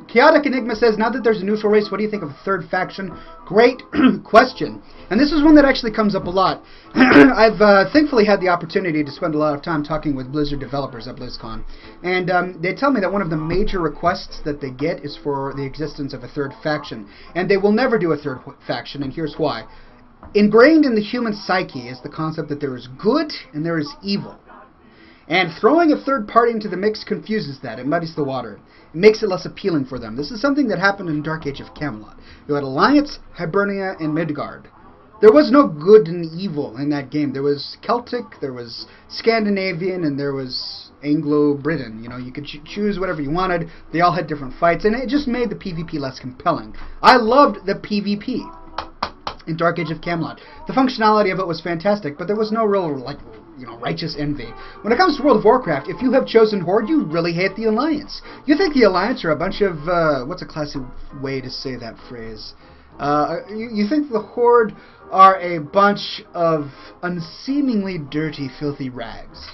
Chaotic Enigma says, now that there's a neutral race, what do you think of a third faction? Great question. And this is one that actually comes up a lot. I've thankfully had the opportunity to spend a lot of time talking with Blizzard developers at BlizzCon. And they tell me that one of the major requests that they get is for the existence of a third faction. And they will never do a third faction, and here's why. Ingrained in the human psyche is the concept that there is good and there is evil. And throwing a third party into the mix confuses that. It muddies the water. It makes it less appealing for them. This is something that happened in Dark Age of Camelot. You had Alliance, Hibernia, and Midgard. There was no good and evil in that game. There was Celtic, there was Scandinavian, and there was Anglo-Britain. You know, you could choose whatever you wanted. They all had different fights, and it just made the PvP less compelling. I loved the PvP in Dark Age of Camelot. The functionality of it was fantastic, but there was no real, righteous envy. When it comes to World of Warcraft, if you have chosen Horde, you really hate the Alliance. You think the Alliance are a bunch of, what's a classy way to say that phrase? You think the Horde are a bunch of unseemingly dirty, filthy rags.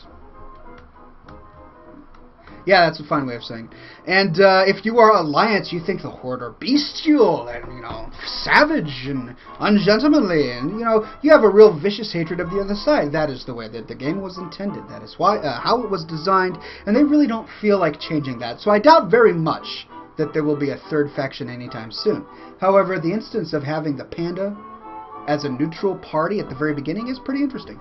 Yeah, that's a fine way of saying it. And if you are Alliance, you think the Horde are bestial and, savage and ungentlemanly. And, you have a real vicious hatred of the other side. That is the way that the game was intended. That is why how it was designed. And they really don't feel like changing that. So I doubt very much that there will be a third faction anytime soon. However, the instance of having the Panda as a neutral party at the very beginning is pretty interesting.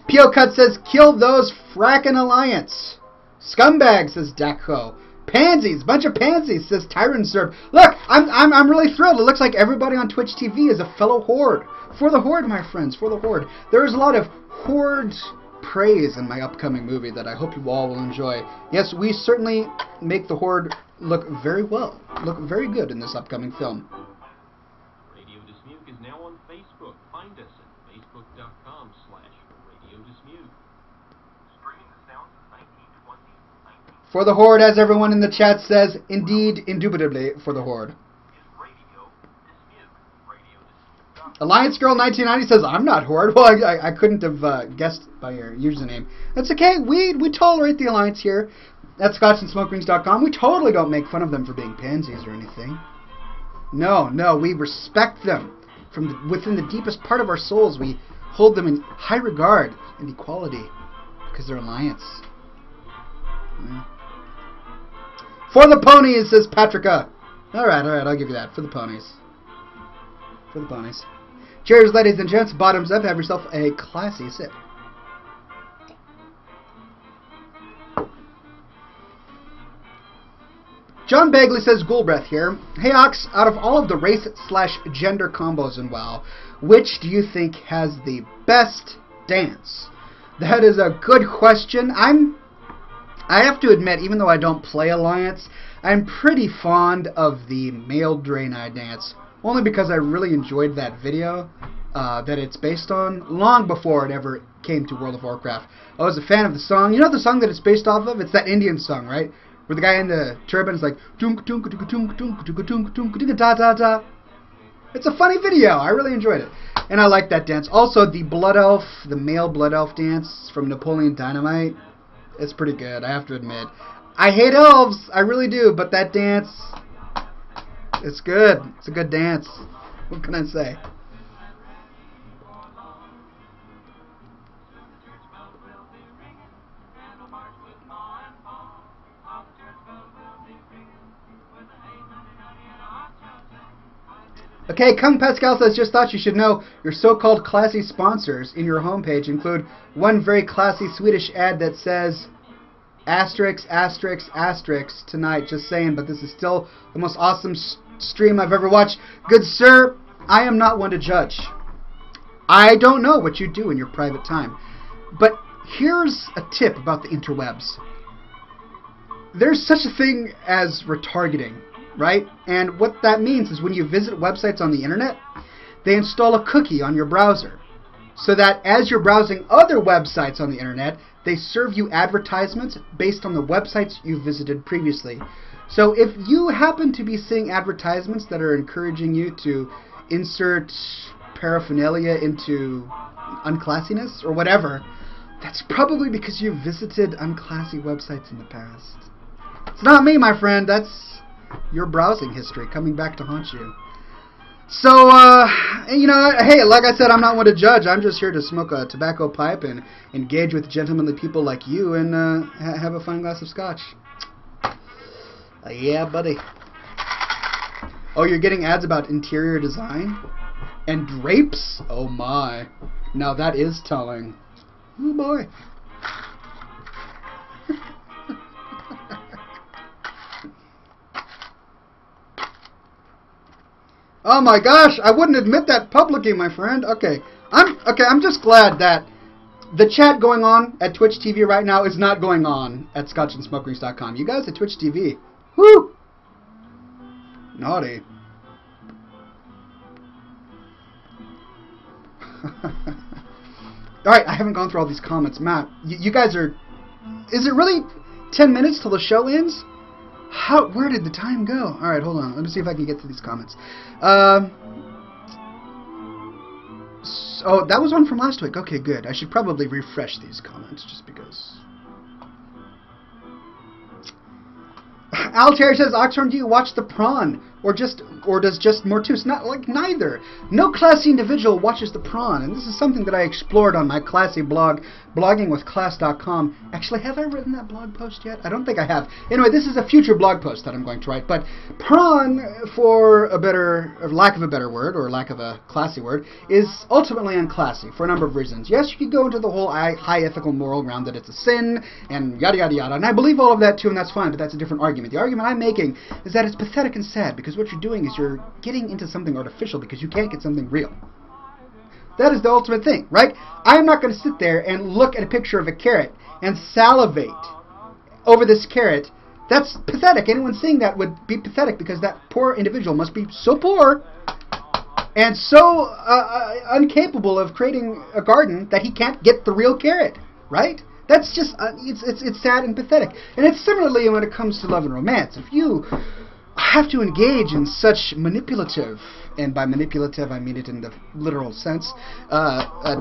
Pio Cut says, kill those frackin' Alliance. Scumbag, says Dakho. Pansies, bunch of pansies, says Tyranserb. Look, I'm really thrilled. It looks like everybody on Twitch TV is a fellow Horde. For the Horde, my friends, for the Horde. There is a lot of Horde praise in my upcoming movie that I hope you all will enjoy. Yes, we certainly make the Horde look very well, look very good in this upcoming film. Radio Dismute is now on Facebook. Find us at facebook.com/RadioDismute. Streaming the sounds of 1920, For the Horde, as everyone in the chat says, indeed, indubitably, for the Horde. Alliance Girl 1990 says, I'm not Horde. Well, I couldn't have guessed by your username. That's okay. We tolerate the Alliance here at ScotchAndSmokeRings.com. We totally don't make fun of them for being pansies or anything. No, we respect them. from within the deepest part of our souls, we hold them in high regard and equality because they're alliance. Yeah. For the ponies, says Patricia. Alright, I'll give you that. For the ponies. For the ponies. Cheers, ladies and gents. Bottoms up. Have yourself a classy sip. John Bagley says, Ghoulbreath here. Hey Ox, out of all of the race/gender combos in WoW, which do you think has the best dance? That is a good question. I have to admit, even though I don't play Alliance, I'm pretty fond of the male Draenei dance. Only because I really enjoyed that video that it's based on, long before it ever came to World of Warcraft. I was a fan of the song. You know the song that it's based off of? It's that Indian song, right? Where the guy in the turban is like, tunk tunk tunk tunk tunk tunk tunk tunk da da da. It's a funny video. I really enjoyed it. And I like that dance. Also, the Blood Elf, the male Blood Elf dance from Napoleon Dynamite, it's pretty good, I have to admit. I hate elves, I really do, but that dance, it's good. It's a good dance. What can I say? Okay, Kung Pascal says, just thought you should know your so-called classy sponsors in your homepage include one very classy Swedish ad that says asterisk, asterisk, asterisk tonight. Just saying, but this is still the most awesome stream I've ever watched. Good sir, I am not one to judge. I don't know what you do in your private time. But here's a tip about the interwebs. There's such a thing as retargeting. Right? And what that means is when you visit websites on the internet, they install a cookie on your browser. So that as you're browsing other websites on the internet, they serve you advertisements based on the websites you visited previously. So if you happen to be seeing advertisements that are encouraging you to insert paraphernalia into unclassiness or whatever, that's probably because you've visited unclassy websites in the past. It's not me, my friend. That's your browsing history coming back to haunt you. So, you know, hey, like I said, I'm not one to judge. I'm just here to smoke a tobacco pipe and engage with gentlemanly people like you and have a fine glass of scotch. Yeah, buddy. Oh, you're getting ads about interior design? And drapes? Oh, my. Now that is telling. Oh, boy. Oh my gosh, I wouldn't admit that publicly, my friend. Okay, I'm just glad that the chat going on at Twitch TV right now is not going on at scotchandsmokerings.com. You guys at Twitch TV, whoo, naughty. All right, I haven't gone through all these comments, Matt. You guys are. Is it really 10 minutes till the show ends? Where did the time go? Alright, hold on. Let me see if I can get to these comments. So that was one from last week. Okay, good. I should probably refresh these comments just because. Altair says, Oxhorn, do you watch the prawn? Or does just Mortus? Not like neither. No classy individual watches the prawn, and this is something that I explored on my classy blog, bloggingwithclass.com. Actually, have I written that blog post yet? I don't think I have. Anyway, this is a future blog post that I'm going to write. But prawn, for a better, or lack of a better word, or lack of a classy word, is ultimately unclassy for a number of reasons. Yes, you could go into the whole high ethical moral ground that it's a sin, and yada yada yada, and I believe all of that too, and that's fine, but that's a different argument. The argument I'm making is that it's pathetic and sad, because what you're doing is you're getting into something artificial because you can't get something real. That is the ultimate thing, right? I'm not going to sit there and look at a picture of a carrot and salivate over this carrot. That's pathetic. Anyone seeing that would be pathetic because that poor individual must be so poor and so incapable of creating a garden that he can't get the real carrot, right? That's just, it's sad and pathetic. And it's similarly when it comes to love and romance. If you have to engage in such manipulative, and by manipulative I mean it in the literal sense,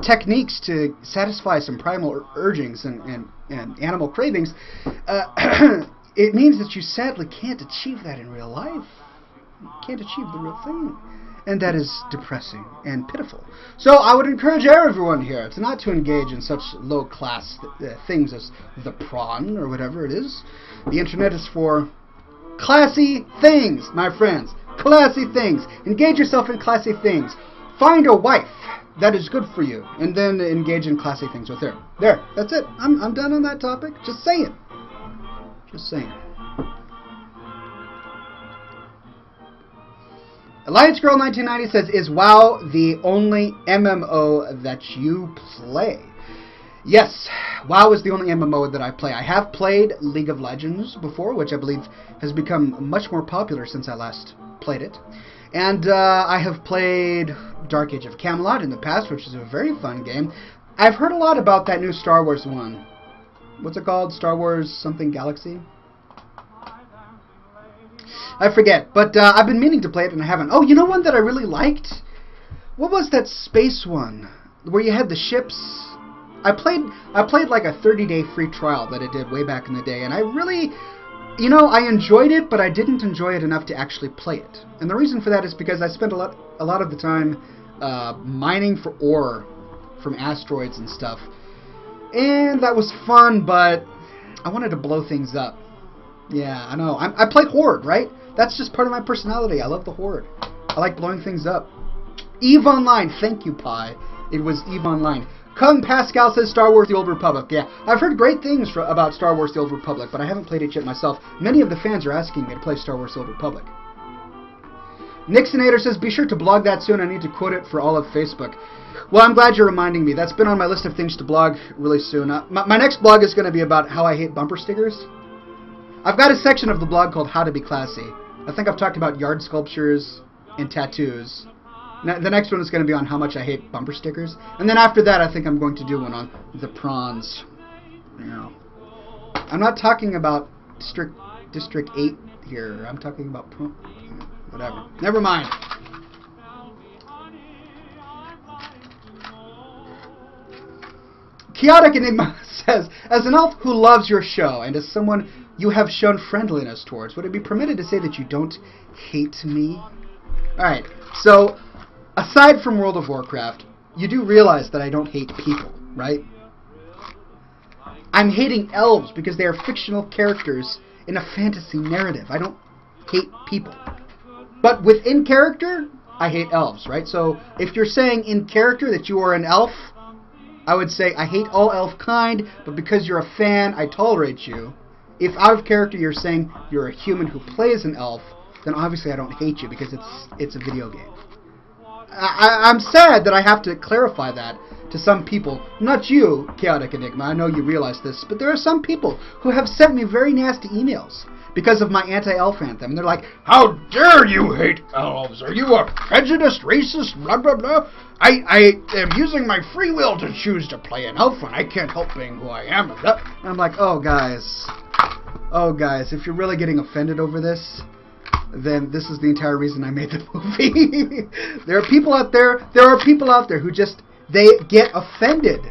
techniques to satisfy some primal urgings and animal cravings, it means that you sadly can't achieve that in real life. You can't achieve the real thing. And that is depressing and pitiful. So I would encourage everyone here to not to engage in such low-class things as the prawn or whatever it is. The internet is for classy things, my friends. Classy things. Engage yourself in classy things. Find a wife that is good for you, and then engage in classy things with her. There, that's it. I'm done on that topic. Just saying. Just saying. Alliance Girl 1990 says, is WoW the only MMO that you play? Yes, WoW is the only MMO that I play. I have played League of Legends before, which I believe has become much more popular since I last played it. And I have played Dark Age of Camelot in the past, which is a very fun game. I've heard a lot about that new Star Wars one. What's it called? Star Wars something Galaxy? I forget, but I've been meaning to play it and I haven't. Oh, you know one that I really liked? What was that space one where you had the ships? I played like a 30-day free trial that I did way back in the day, and I really, you know, I enjoyed it, but I didn't enjoy it enough to actually play it. And the reason for that is because I spent a lot of the time mining for ore from asteroids and stuff, and that was fun, but I wanted to blow things up. Yeah, I know. I play Horde, right? That's just part of my personality. I love the Horde. I like blowing things up. EVE Online. Thank you, Pi. It was EVE Online. Kung Pascal says Star Wars The Old Republic. Yeah, I've heard great things about Star Wars The Old Republic, but I haven't played it yet myself. Many of the fans are asking me to play Star Wars The Old Republic. Nixonator says, be sure to blog that soon. I need to quote it for all of Facebook. Well, I'm glad you're reminding me. That's been on my list of things to blog really soon. My next blog is going to be about how I hate bumper stickers. I've got a section of the blog called How to Be Classy. I think I've talked about yard sculptures and tattoos. The next one is going to be on how much I hate bumper stickers. And then after that, I think I'm going to do one on the prawns. You know. I'm not talking about District 8 here. I'm talking about whatever. Never mind. Chaotic Enigma says, as an elf who loves your show and as someone you have shown friendliness towards, would it be permitted to say that you don't hate me? Alright, so aside from World of Warcraft, you do realize that I don't hate people, right? I'm hating elves because they are fictional characters in a fantasy narrative. I don't hate people. But within character, I hate elves, right? So if you're saying in character that you are an elf, I would say I hate all elf kind, but because you're a fan, I tolerate you. If out of character you're saying you're a human who plays an elf, then obviously I don't hate you because it's a video game. I'm sad that I have to clarify that to some people. Not you, Chaotic Enigma, I know you realize this, but there are some people who have sent me very nasty emails because of my anti-elf anthem. And they're like, how dare you hate elves? Are you a prejudiced racist? Blah, blah, blah. I am using my free will to choose to play an elf, and I can't help being who I am. And I'm like, oh, guys, if you're really getting offended over this, then this is the entire reason I made the movie. There are people out there who just, they get offended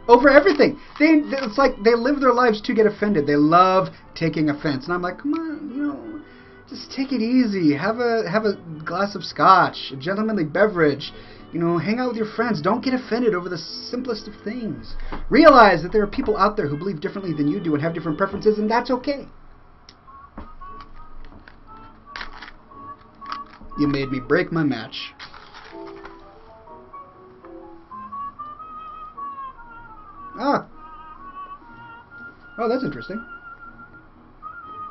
over everything. It's like they live their lives to get offended. They love taking offense. And I'm like, come on, you know, just take it easy. Have a glass of scotch, a gentlemanly beverage. You know, hang out with your friends. Don't get offended over the simplest of things. Realize that there are people out there who believe differently than you do and have different preferences, and that's okay. You made me break my match. Ah. Oh, that's interesting.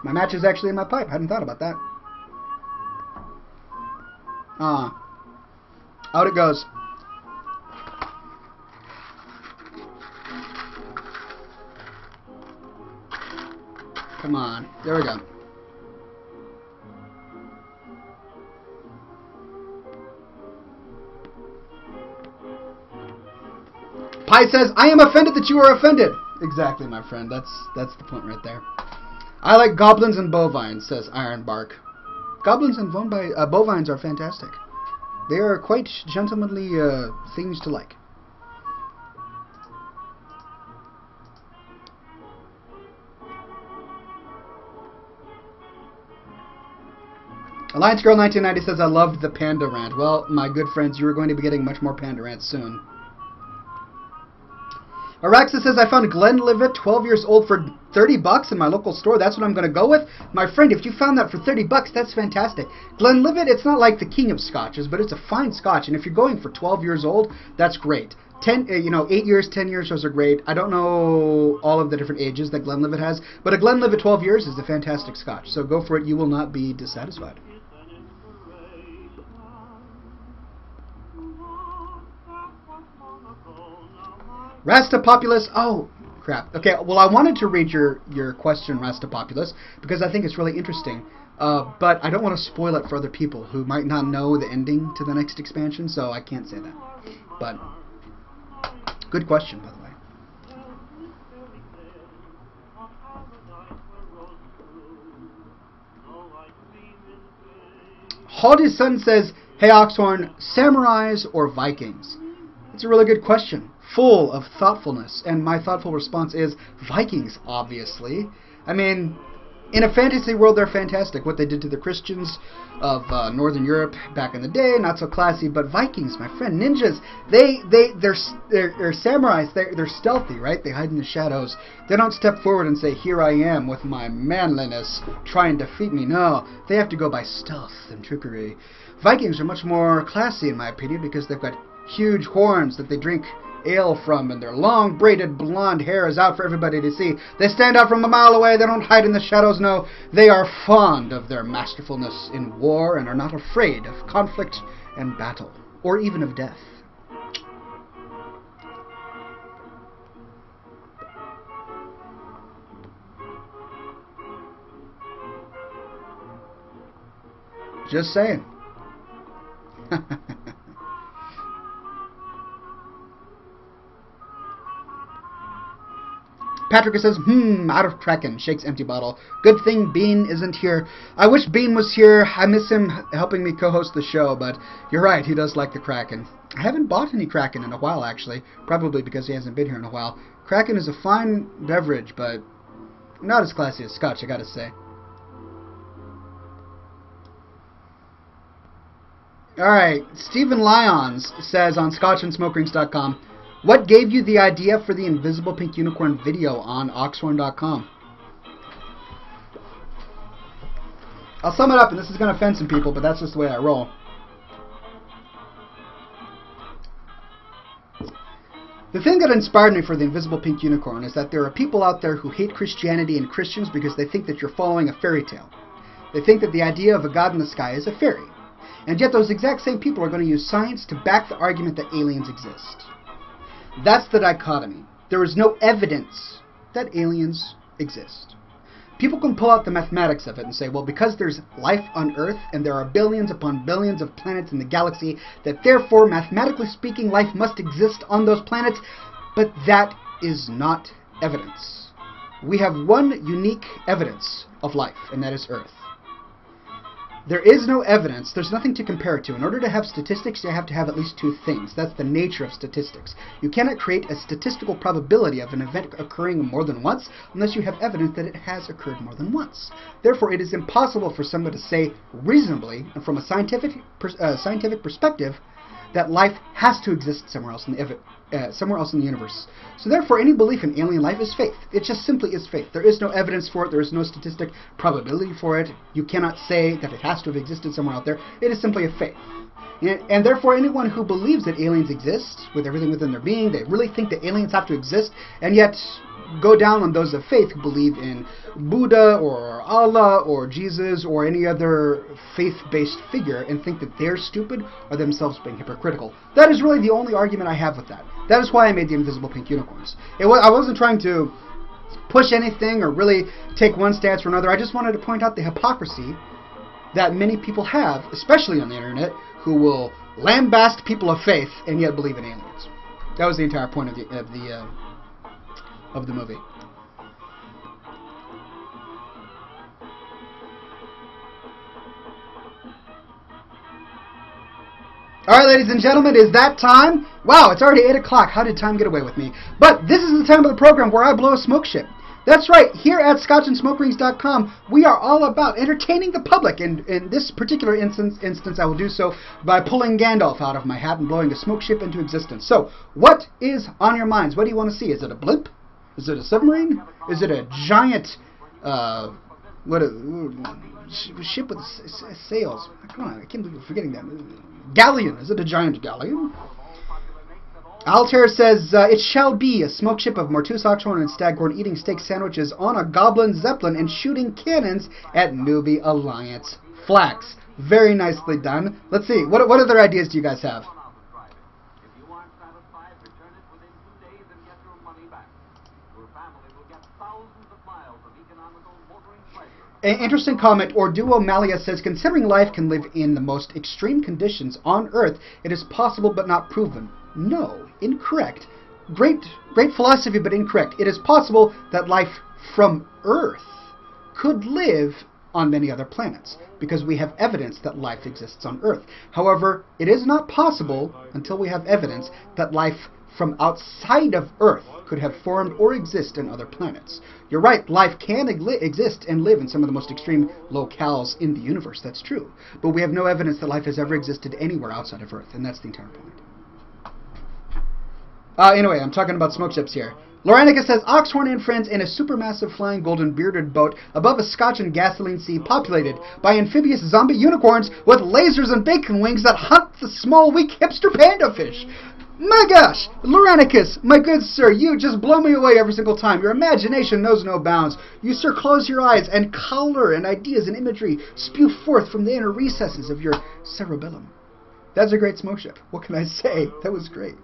My match is actually in my pipe. I hadn't thought about that. Ah. Out it goes. Come on. There we go. Pi says, I am offended that you are offended. Exactly, my friend. That's the point right there. I like goblins and bovines, says Ironbark. Goblins and bovines are fantastic. They are quite gentlemanly things to like. Alliance Girl 1990 says, I loved the panda rant. Well, my good friends, you are going to be getting much more panda rants soon. Araxa says, I found Glenlivet 12 years old for $30 in my local store. That's what I'm going to go with. My friend, if you found that for $30, that's fantastic. Glenlivet, it's not like the king of scotches, but it's a fine scotch. And if you're going for 12 years old, that's great. 8 years, 10 years, those are great. I don't know all of the different ages that Glenlivet has, but a Glenlivet 12 years is a fantastic scotch. So go for it. You will not be dissatisfied. Rastapopulus. Oh, crap. Okay, well, I wanted to read your question, Rastapopulus, because I think it's really interesting. But I don't want to spoil it for other people who might not know the ending to the next expansion, so I can't say that. But good question, by the way. Horde's son says, hey, Oxhorn, samurais or Vikings? It's a really good question, full of thoughtfulness, and my thoughtful response is Vikings, obviously. I mean, in a fantasy world, they're fantastic. What they did to the Christians of Northern Europe back in the day, not so classy, but Vikings, my friend, ninjas, they're samurais, they're stealthy, right? They hide in the shadows. They don't step forward and say, here I am with my manliness, try and defeat me. No, they have to go by stealth and trickery. Vikings are much more classy, in my opinion, because they've got huge horns that they drink ale from, and their long braided blonde hair is out for everybody to see. They stand out from a mile away. They don't hide in the shadows. No, they are fond of their masterfulness in war and are not afraid of conflict and battle, or even of death. Just saying. Patrick says, out of Kraken, shakes empty bottle. Good thing Bean isn't here. I wish Bean was here. I miss him helping me co-host the show, but you're right, he does like the Kraken. I haven't bought any Kraken in a while, actually, probably because he hasn't been here in a while. Kraken is a fine beverage, but not as classy as Scotch, I gotta say. Alright, Stephen Lyons says on scotchandsmokerings.com, what gave you the idea for the Invisible Pink Unicorn video on Oxhorn.com? I'll sum it up, and this is going to offend some people, but that's just the way I roll. The thing that inspired me for the Invisible Pink Unicorn is that there are people out there who hate Christianity and Christians because they think that you're following a fairy tale. They think that the idea of a god in the sky is a fairy. And yet those exact same people are going to use science to back the argument that aliens exist. That's the dichotomy. There is no evidence that aliens exist. People can pull out the mathematics of it and say, well, because there's life on Earth and there are billions upon billions of planets in the galaxy, that therefore, mathematically speaking, life must exist on those planets. But that is not evidence. We have one unique evidence of life, and that is Earth. There is no evidence. There's nothing to compare it to. In order to have statistics, you have to have at least two things. That's the nature of statistics. You cannot create a statistical probability of an event occurring more than once unless you have evidence that it has occurred more than once. Therefore, it is impossible for someone to say reasonably, and from a scientific perspective, that life has to exist somewhere else in the universe. So therefore, any belief in alien life is faith. It just simply is faith. There is no evidence for it. There is no statistic probability for it. You cannot say that it has to have existed somewhere out there. It is simply a faith. And therefore, anyone who believes that aliens exist, with everything within their being, they really think that aliens have to exist, and yet go down on those of faith who believe in Buddha or Allah or Jesus or any other faith-based figure and think that they're stupid or themselves being hypocritical. That is really the only argument I have with that. That is why I made the Invisible Pink Unicorns. I wasn't trying to push anything or really take one stance or another. I just wanted to point out the hypocrisy that many people have, especially on the internet, who will lambast people of faith and yet believe in aliens. That was the entire point of the movie. Alright, ladies and gentlemen, is that time? Wow, it's already 8 o'clock. How did time get away with me? But this is the time of the program where I blow a smoke ship. That's right. Here at ScotchandSmokerings.com, we are all about entertaining the public. And in this particular instance, I will do so by pulling Gandalf out of my hat and blowing a smoke ship into existence. So, what is on your minds? What do you want to see? Is it a blimp? Is it a submarine? Is it a giant ship with sails? Come on, I can't believe we're forgetting that. Galleon. Is it a giant galleon? Altair says, it shall be a smoke ship of Mortus, Oxhorn, and Staghorn eating steak sandwiches on a goblin zeppelin and shooting cannons at Newbie Alliance flags. Very nicely done. Let's see, what other ideas do you guys have? An interesting comment, Orduo Malia says, considering life can live in the most extreme conditions on Earth, it is possible but not proven. No, incorrect. Great philosophy, but incorrect. It is possible that life from Earth could live on many other planets, because we have evidence that life exists on Earth. However, it is not possible, until we have evidence, that life from outside of Earth could have formed or exist in other planets. You're right, life can exist and live in some of the most extreme locales in the universe, that's true. But we have no evidence that life has ever existed anywhere outside of Earth, and that's the entire point. Anyway, I'm talking about smoke ships here. Loranica says, Oxhorn and friends in a supermassive flying golden bearded boat above a Scotch and gasoline sea populated by amphibious zombie unicorns with lasers and bacon wings that hunt the small, weak hipster panda fish. My gosh! Loranicus, my good sir, you just blow me away every single time. Your imagination knows no bounds. You, sir, close your eyes, and color and ideas and imagery spew forth from the inner recesses of your cerebellum. That's a great smoke ship. What can I say? That was great.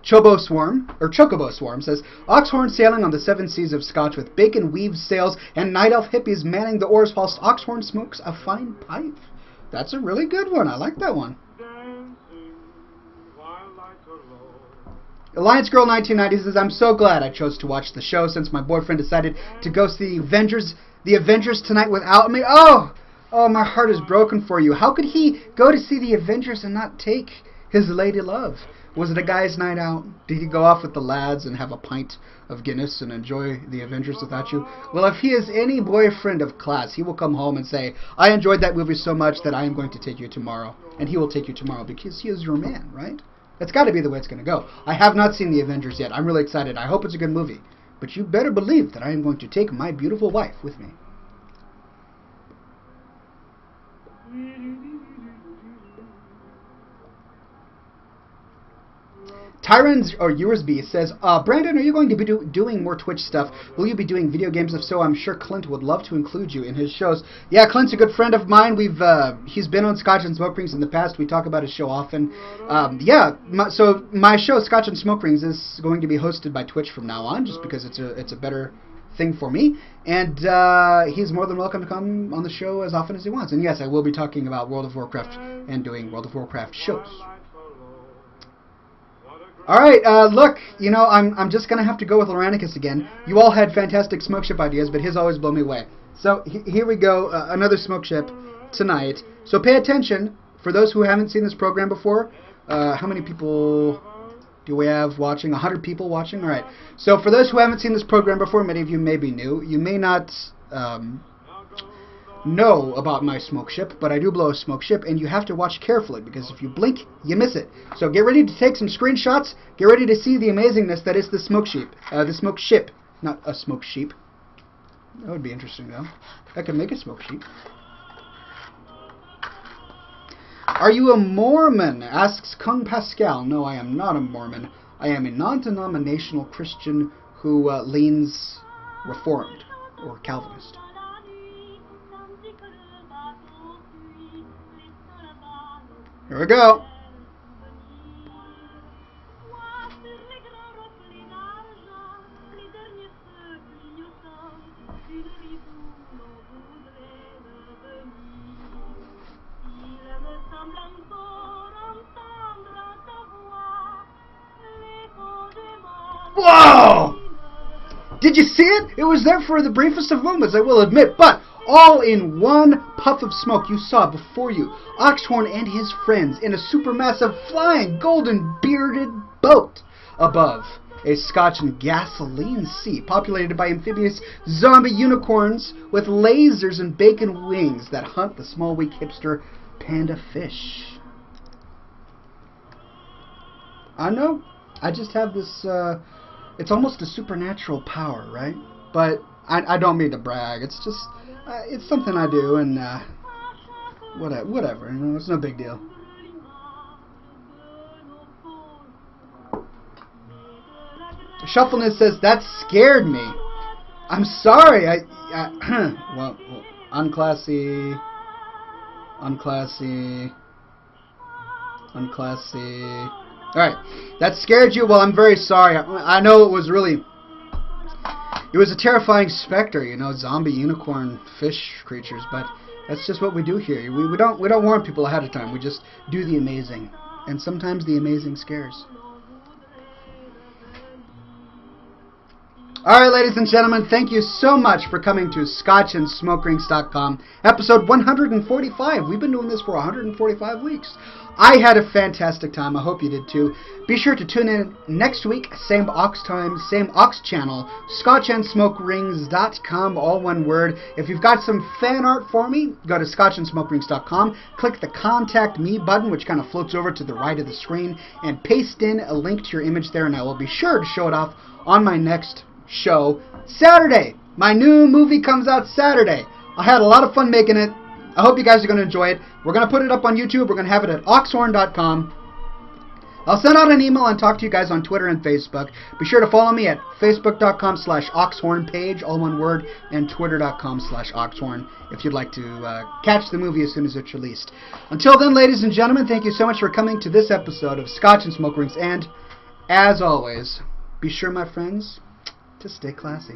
Chocobo Swarm says, Oxhorn sailing on the seven seas of Scotch with bacon weaved sails and night elf hippies manning the oars whilst Oxhorn smokes a fine pipe. That's a really good one. I like that one. Alliance Girl 1990 says, I'm so glad I chose to watch the show since my boyfriend decided to go see the Avengers tonight without me. Oh, my heart is broken for you. How could he go to see the Avengers and not take his lady love? Was it a guy's night out? Did he go off with the lads and have a pint of Guinness and enjoy the Avengers without you? Well, if he is any boyfriend of class, he will come home and say, I enjoyed that movie so much that I am going to take you tomorrow. And he will take you tomorrow because he is your man, right? That's got to be the way it's going to go. I have not seen the Avengers yet. I'm really excited. I hope it's a good movie. But you better believe that I am going to take my beautiful wife with me. Tyrants or USB says, Brandon, are you going to be doing more Twitch stuff? Will you be doing video games? If so, I'm sure Clint would love to include you in his shows. Yeah, Clint's a good friend of mine. He's been on Scotch and Smoke Rings in the past. We talk about his show often. So my show, Scotch and Smoke Rings, is going to be hosted by Twitch from now on, just because it's a better thing for me. And he's more than welcome to come on the show as often as he wants. And yes, I will be talking about World of Warcraft and doing World of Warcraft shows. Alright, look, you know, I'm just going to have to go with Loranicus again. You all had fantastic smoke ship ideas, but his always blow me away. So, here we go, another smoke ship tonight. So pay attention, for those who haven't seen this program before, how many people do we have watching? 100 people watching? Alright, so for those who haven't seen this program before, many of you may be new. You may not know about my smoke ship, but I do blow a smoke ship, and you have to watch carefully, because if you blink, you miss it. So get ready to take some screenshots, get ready to see the amazingness that is the smoke ship, not a smoke sheep. That would be interesting, though. I could make a smoke sheep. Are you a Mormon? Asks Kung Pascal. No, I am not a Mormon. I am a non-denominational Christian who leans Reformed, or Calvinist. Here we go. Whoa! Did you see it? It was there for the briefest of moments, I will admit, but all in one puff of smoke. You saw before you Oxhorn and his friends in a supermassive flying golden bearded boat above a Scotch and gasoline sea populated by amphibious zombie unicorns with lasers and bacon wings that hunt the small weak hipster panda fish. I know, I just have this, it's almost a supernatural power, right? But I don't mean to brag, it's just, it's something I do, and whatever, you know, it's no big deal. Shuffleness says, that scared me. I'm sorry, well, unclassy. Alright, that scared you? Well, I'm very sorry. I know it was a terrifying specter, you know, zombie unicorn fish creatures, but that's just what we do here. We don't warn people ahead of time. We just do the amazing. And sometimes the amazing scares. Alright, ladies and gentlemen, thank you so much for coming to ScotchandSmokeRings.com, episode 145. We've been doing this for 145 weeks. I had a fantastic time. I hope you did too. Be sure to tune in next week, same Ox time, same Ox channel, ScotchandSmokeRings.com, all one word. If you've got some fan art for me, go to ScotchandSmokeRings.com, click the Contact Me button, which kind of floats over to the right of the screen, and paste in a link to your image there, and I will be sure to show it off on my next show Saturday. My new movie comes out Saturday. I had a lot of fun making it. I hope you guys are going to enjoy it. We're going to put it up on YouTube. We're going to have it at Oxhorn.com. I'll send out an email and talk to you guys on Twitter and Facebook. Be sure to follow me at Facebook.com/Oxhorn page, all one word, and Twitter.com/Oxhorn if you'd like to catch the movie as soon as it's released. Until then, ladies and gentlemen, thank you so much for coming to this episode of Scotch and Smoke Rings, and as always, be sure, my friends, to stay classy.